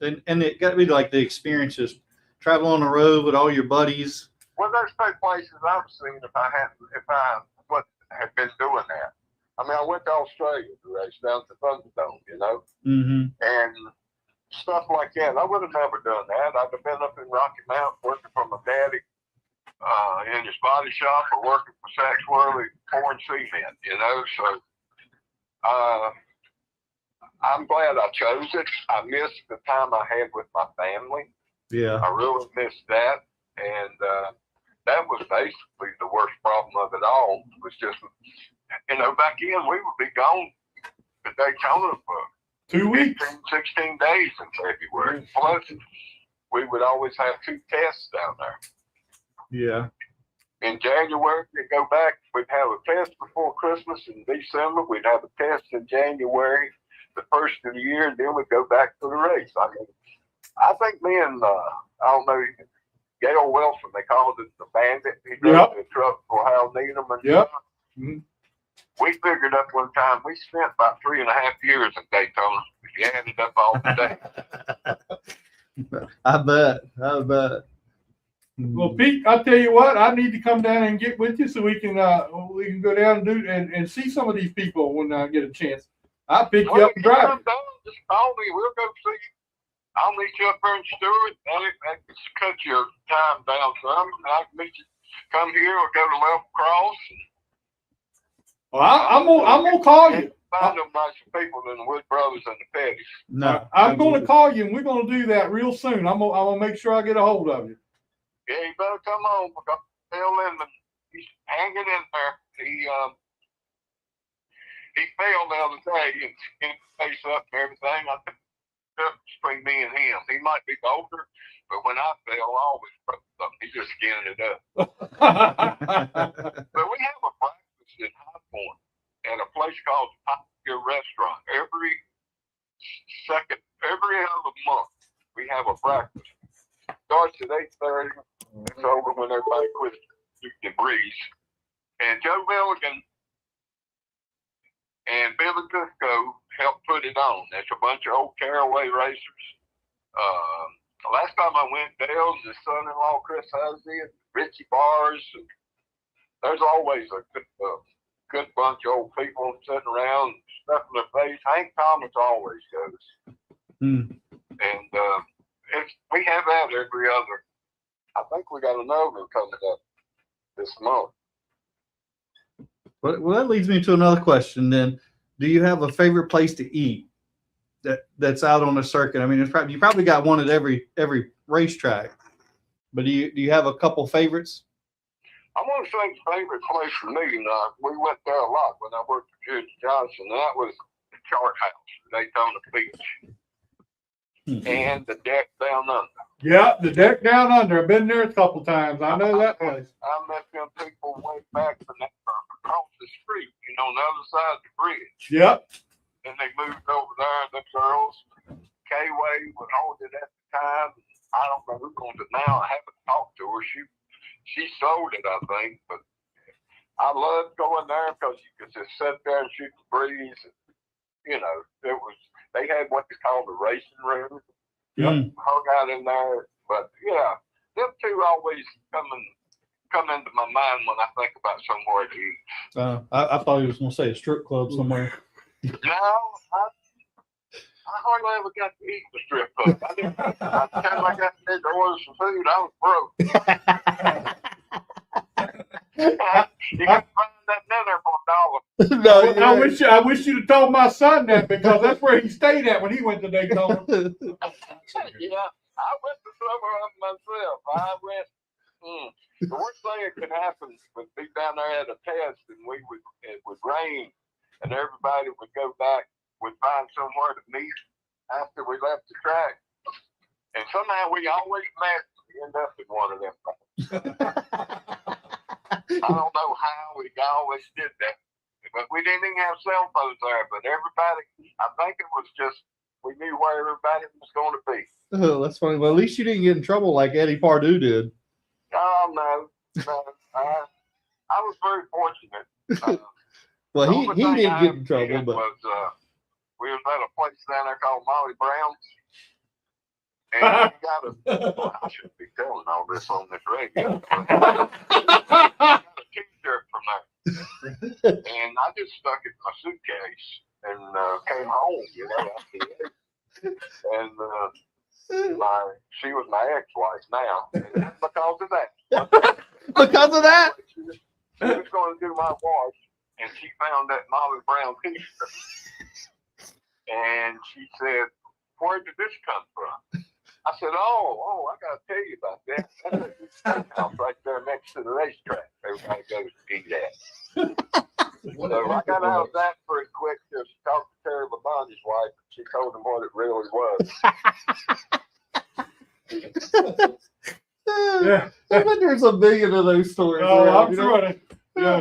And it got to be like the experiences, travel on the road with all your buddies. Well, there's no places I've seen if I would have been doing that. I mean, I went to Australia to race down to Thunderdome, you know, and stuff like that. I would have never done that. I'd have been up in Rocky Mount working for my daddy in his body shop or working for Sachs Worley pouring cement, you know. So I'm glad I chose it. I missed the time I had with my family. Yeah. I really missed that. And that was basically the worst problem of it all. It was just, you know, back then we would be gone to Daytona for 2 weeks, 16 days in February. Plus, we would always have 2 tests down there. Yeah. In January, we'd go back. We'd have a test before Christmas in December. We'd have a test in January, the first of the year, and then we'd go back to the race. I mean, I think me and, I don't know, Gail Wilson, they called it the Bandit. He drove the truck for Hal Needham. And we figured up one time, we spent about 3.5 years in Daytona. If you added up all the days. I bet. Well, Pete, I'll tell you what, I need to come down and get with you so we can go down and and see some of these people when I get a chance. I'll pick you up and drive. just call me. We'll go see you. I'll meet you up there in Stewart. That cut your time down some. I can meet you. Come here. We'll go to Level Cross. Well, I'm gonna call you. Find them nicer people than the Wood Brothers and the Petties. No, I'm gonna call you, and we're gonna do that real soon. I'm gonna make sure I get a hold of you. Yeah, you better come on because Bill Lindeman, he's hanging in there. He failed the other day and his face up and everything. I think that's between me and him. He might be older, but when I fell, I always broke something. He just skinned it up. But we have a breakfast in High Point at a place called the Pioneer Restaurant. Every other month, we have a breakfast. Starts at 8:30. It's over when everybody quits debris. And Joe Milligan and Billy Cusco helped put it on. That's a bunch of old Caraway racers. Last time I went, Dale's his son-in-law, Chris Huzzy, Richie Bars. There's always a good bunch of old people sitting around, stuffing their face. Hank Thomas always goes. And we have that every other. I think we got another one coming up this month. Well, that leads me to another question then. Do you have a favorite place to eat that's out on the circuit? I mean, you probably got one at every racetrack, but do you have a couple favorites? I want to say the favorite place for me, we went there a lot when I worked for Judge Johnson, and that was the Chart House, Daytona Beach, and the Deck Down Under. Yeah, the Deck Down Under. I've been there a couple times. I know that place. I met them people way back from across the street, on the other side of the bridge. Yep. And they moved over there, the girls. K-Way was on it at the time. I don't know who owns it now. I haven't talked to her. She sold it, I think. But I loved going there because you could just sit there and shoot the breeze. And, they had what they called the racing room. Hung out in there. But yeah, them two always come into my mind when I think about somewhere to eat. I thought he was going to say a strip club somewhere. No, I hardly ever got to eat the strip club. By the time I got to order some food, I was broke. You can find that dinner for $1. No, I wish you'd have told my son that because that's where he stayed at when he went to Daytona. Yeah, I went to some of them myself. The worst thing that could happen would be down there at a test and it would rain and everybody would go back, would find somewhere to meet after we left the track. And somehow we always met to end up in one of them. I don't know how we always did that. But we didn't even have cell phones there. But everybody, I think it was just, we knew where everybody was going to be. Oh, that's funny. Well, at least you didn't get in trouble like Eddie Pardue did. Oh, no. I was very fortunate. Well, he did get in trouble, but we was at a place down there called Molly Brown's, and we got I shouldn't be telling all this on this radio. I got a T-shirt from there, and I just stuck it in my suitcase and came home, and she was my ex-wife now, and because of that. Because of that? She was going to do my wash. And she found that Molly Brown T-shirt. And she said, where did this come from? I said, oh, I got to tell you about that. That's a house right there next to the racetrack. Everybody goes to eat at. So I got out of that pretty quick. Just talked to Terry Labonte's wife. And she told him what it really was. Yeah. I bet there's a million of those stories. Oh, around, I'm sure. Yeah, I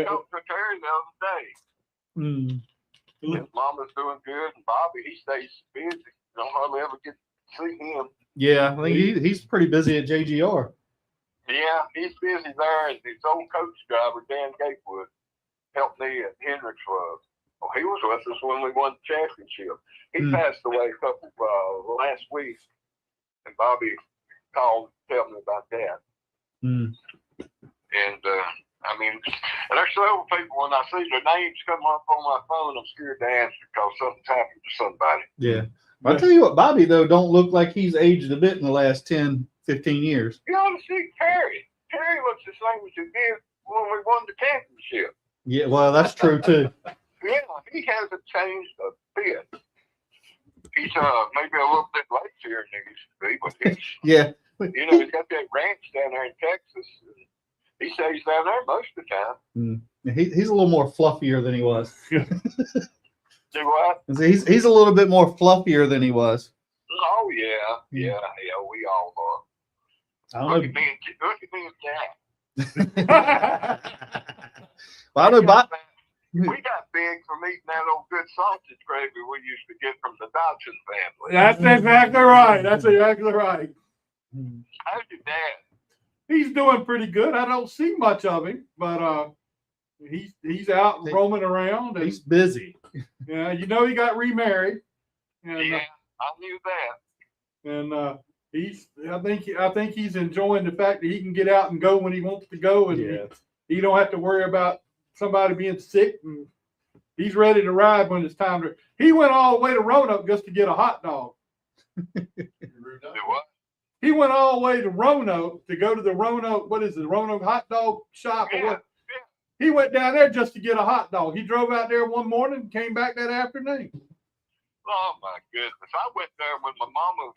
talked to Terry the other day. His mama's doing good, and Bobby, he stays busy. Don't hardly ever get to see him. Yeah, I think he's pretty busy at JGR. Yeah, he's busy there, and his old coach driver, Dan Gatewood, helped me at Hendricks. Well, he was with us when we won the championship. He passed away a couple last week, and Bobby called to tell me about that. And I mean, there's several people, when I see their names come up on my phone, I'm scared to answer because something's happened to somebody. Yeah. I'll tell you what, Bobby, though, don't look like he's aged a bit in the last 10, 15 years. You ought to see Terry. Terry looks the same as he did when we won the championship. Yeah, well, that's true, too. Yeah, he hasn't changed a bit. He's maybe a little bit lazier than he used to be, but he's, Yeah. you know, he's got that ranch down there in Texas. And he stays down there most of the time. He's a little more fluffier than he was. Do what? He's a little bit more fluffier than he was. Oh yeah, we all are. I don't Look know. at me and Jack. Well, I know Bob. We got big from eating that old good sausage gravy we used to get from the Dodson family. That's exactly right. That's exactly right. How's your dad? He's doing pretty good. I don't see much of him, but he's out roaming around. And, He's busy. yeah, you know, he got remarried. And, Yeah, I knew that. And I think he's enjoying the fact that he can get out and go when he wants to go, and he don't have to worry about somebody being sick. And he's ready to ride when it's time to. He went all the way to Roanoke just to get a hot dog. Do what? He went all the way to Roanoke to go to the Roanoke, what is it, Roanoke hot dog shop or what? He went down there just to get a hot dog. He drove out there one morning and came back that afternoon. Oh my goodness! I went there when my mama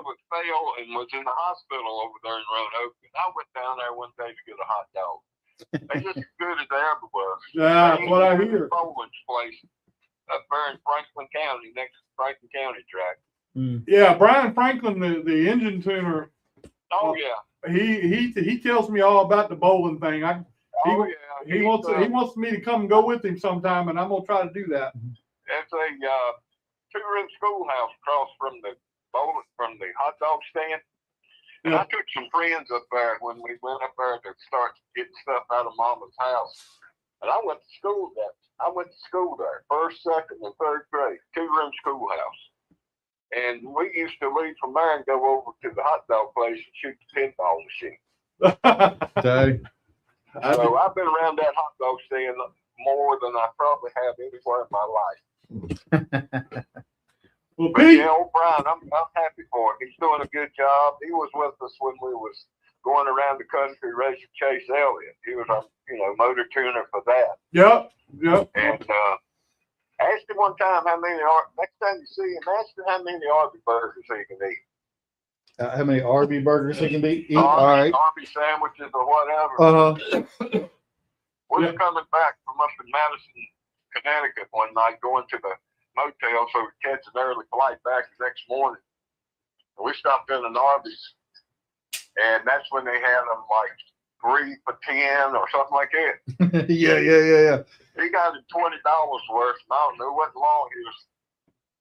was fail and was in the hospital over there in Roanoke, and I went down there one day to get a hot dog. They just as good as they ever was. Yeah, that's what I hear. Bowling's place up there in Franklin County, next to Franklin County track. Yeah, Brian Franklin, the engine tuner. Oh yeah. He tells me all about the bowling thing. He wants me to come and go with him sometime, and I'm gonna try to do that. It's a two-room schoolhouse across from the hot dog stand. And I took some friends up there when we went up there to start getting stuff out of Mama's house. And I went to school there. First, second, and third grade, two-room schoolhouse. And we used to leave from there and go over to the hot dog place and shoot the pinball machine. So I've been around that hot dog stand more than I probably have anywhere in my life. Well, but Pete, yeah, old Brian, I'm happy for him. He's doing a good job. He was with us when we was going around the country racing Chase Elliott. He was our, motor tuner for that. Yep. And asked him one time next time you see him, ask him how many Arby burgers he can eat. How many Arby burgers he can eat? All right. Arby sandwiches or whatever. We're coming back from up in Madison, Connecticut one night, going to the motel so we catch an early flight back the next morning. And we stopped in an Arby's, and that's when they had them like 3 for $10 or something like that. Yeah. He got it $20 worth, and I don't know what long he was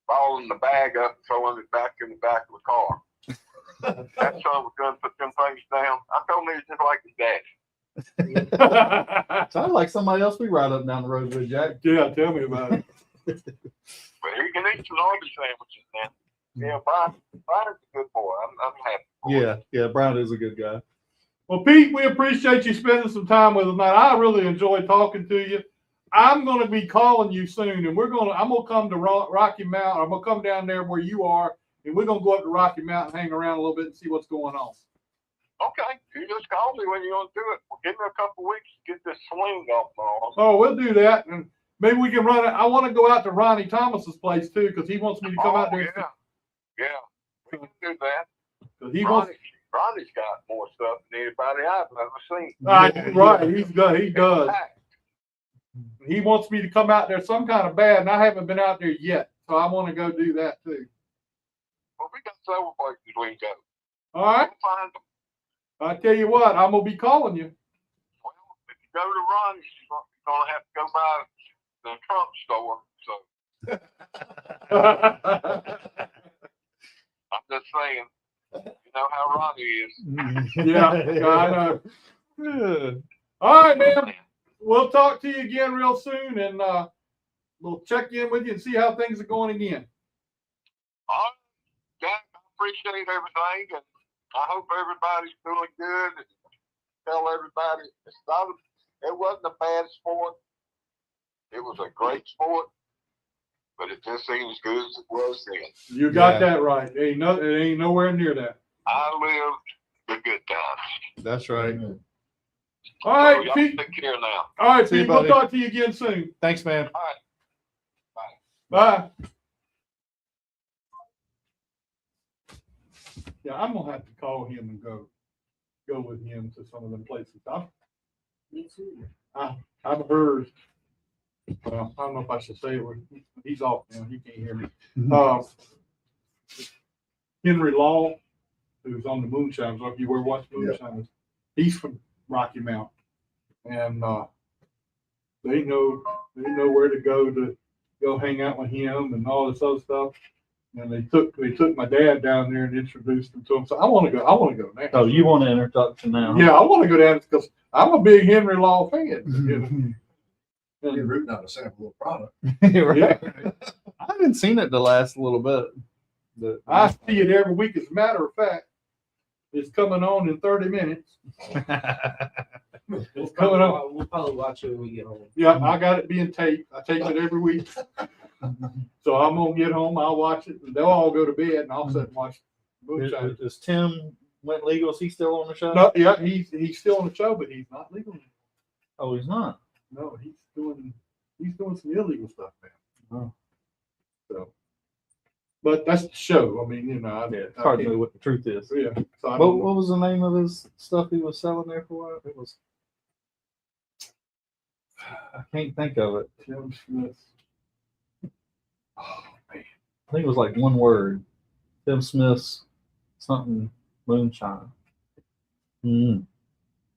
balling the bag up and throwing it back in the back of the car. That son was going to put them things down. I told him he was just like his daddy. Sounds like somebody else we ride up and down the road with, Jack. Yeah, tell me about it. But he can eat some Arby sandwiches now. Yeah, Brian's a good boy. I'm happy for him. Yeah, Brian is a good guy. Well, Pete, we appreciate you spending some time with us, man. I really enjoyed talking to you. I'm going to be calling you soon, and I'm going to come to Rocky Mountain. I'm going to come down there where you are, and we're going to go up to Rocky Mountain, hang around a little bit, and see what's going on. Okay, you just call me when you want to do it. Well, give me a couple weeks to get this swing off on. Oh, we'll do that, and maybe we can run it. I want to go out to Ronnie Thomas's place too, because he wants me to come out there. Yeah, we can do that. Ronnie's got more stuff than anybody I've ever seen. Right, he does. He wants me to come out there some kind of bad, and I haven't been out there yet, so I want to go do that too. Well, we got several places we can go. All right. We'll find them. I tell you what, I'm gonna be calling you. Well, if you go to Ronnie's, you're gonna have to go by the Trump store. So I'm just saying, you know how Ronnie is. Yeah, I know. Yeah. All right, man. We'll talk to you again real soon, and we'll check in with you and see how things are going again. All right, Jack, I appreciate everything, and I hope everybody's feeling good. And tell everybody it's not It wasn't a bad sport. It was a great sport, but it just ain't as good as it was then. You got that right. It ain't nowhere near that. I lived the good times. That's right. All right, So y'all Pete. take care now. All right, See you, Pete. We'll buddy. talk to you again soon. Thanks, man. Bye. Yeah, I'm gonna have to call him and go with him to some of them places. I've heard. Well, I don't know if I should say it. He's off now. He can't hear me. Henry Law, who's on the Moonshine. If you were watching Moonshine, he's from Rocky Mount, and they know where to go hang out with him and all this other stuff. And they took my dad down there and introduced him to him. So I want to go now. Oh, you want an introduction now? Yeah, I want to go down because I'm a big Henry Law fan. You know? You're rooting out a sample of product. Yeah. I haven't seen it the last little bit. But I see it every week. As a matter of fact, it's coming on in 30 minutes. It's coming on. We'll probably watch it when we get home. Yeah, I got it being taped. I tape it every week. So I'm gonna get home. I'll watch it. And they'll all go to bed, and I'll sit and watch Moonshine. Is Tim went legal? Is he still on the show? No, yeah, he's still on the show, but he's not legal. Oh, he's not. No, he's doing some illegal stuff now. Oh. So, but that's the show. I mean, you know, It's hard to know what the truth is. Yeah. So What was the name of his stuff he was selling there for a while? It was. I can't think of it. Tim Smith. Oh man, I think it was like one word. Tim Smith's something moonshine.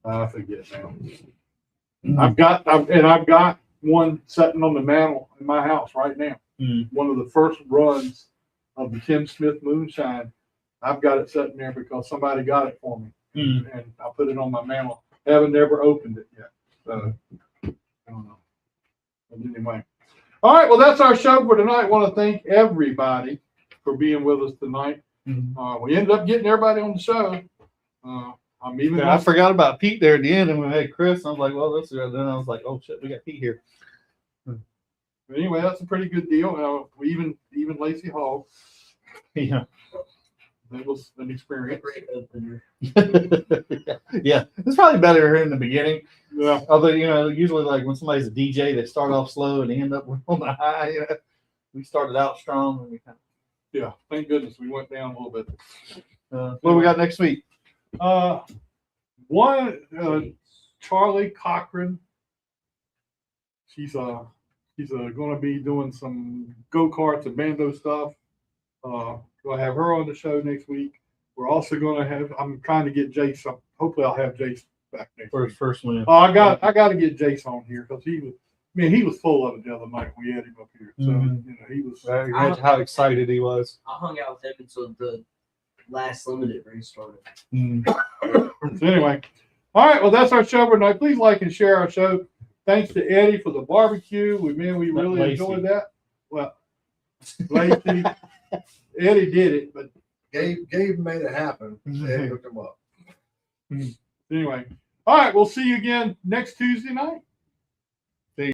I forget now. I've got one sitting on the mantle in my house right now. One of the first runs of the Tim Smith Moonshine. I've got it sitting there because somebody got it for me, and I put it on my mantle. Haven't never opened it yet, so I don't know. But anyway, all right. Well, that's our show for tonight. I want to thank everybody for being with us tonight. We ended up getting everybody on the show. I forgot about Pete there at the end, and we had Chris. I was like, well, this is. Then I was like, oh shit, we got Pete here. But anyway, that's a pretty good deal. We even LAYCEE HOGGE. Yeah. That was an experience. Yeah, it's probably better in the beginning. Yeah. Although, you know, usually like when somebody's a DJ, they start off slow and they end up on the high. You know, we started out strong and we kind of. Yeah, thank goodness we went down a little bit. What do we got next week? Charlie Cochran. She's going to be doing some go-karts and bando stuff. We'll have her on the show next week. We're also going to have. I'm trying to get Jace. Hopefully, I'll have Jace back next week. First win. Oh, I got to get Jace on here because he was full of it the other night when we had him up here. So you know, he was. Imagine how excited he was. I hung out with him until the last limited race started. So anyway, all right. Well, that's our show for tonight. Please like and share our show. Thanks to Eddie for the barbecue. We really enjoyed that. Well, LAYCEE. Eddie did it, but Gabe made it happen. Eddie hooked him up. Anyway, all right. We'll see you again next Tuesday night.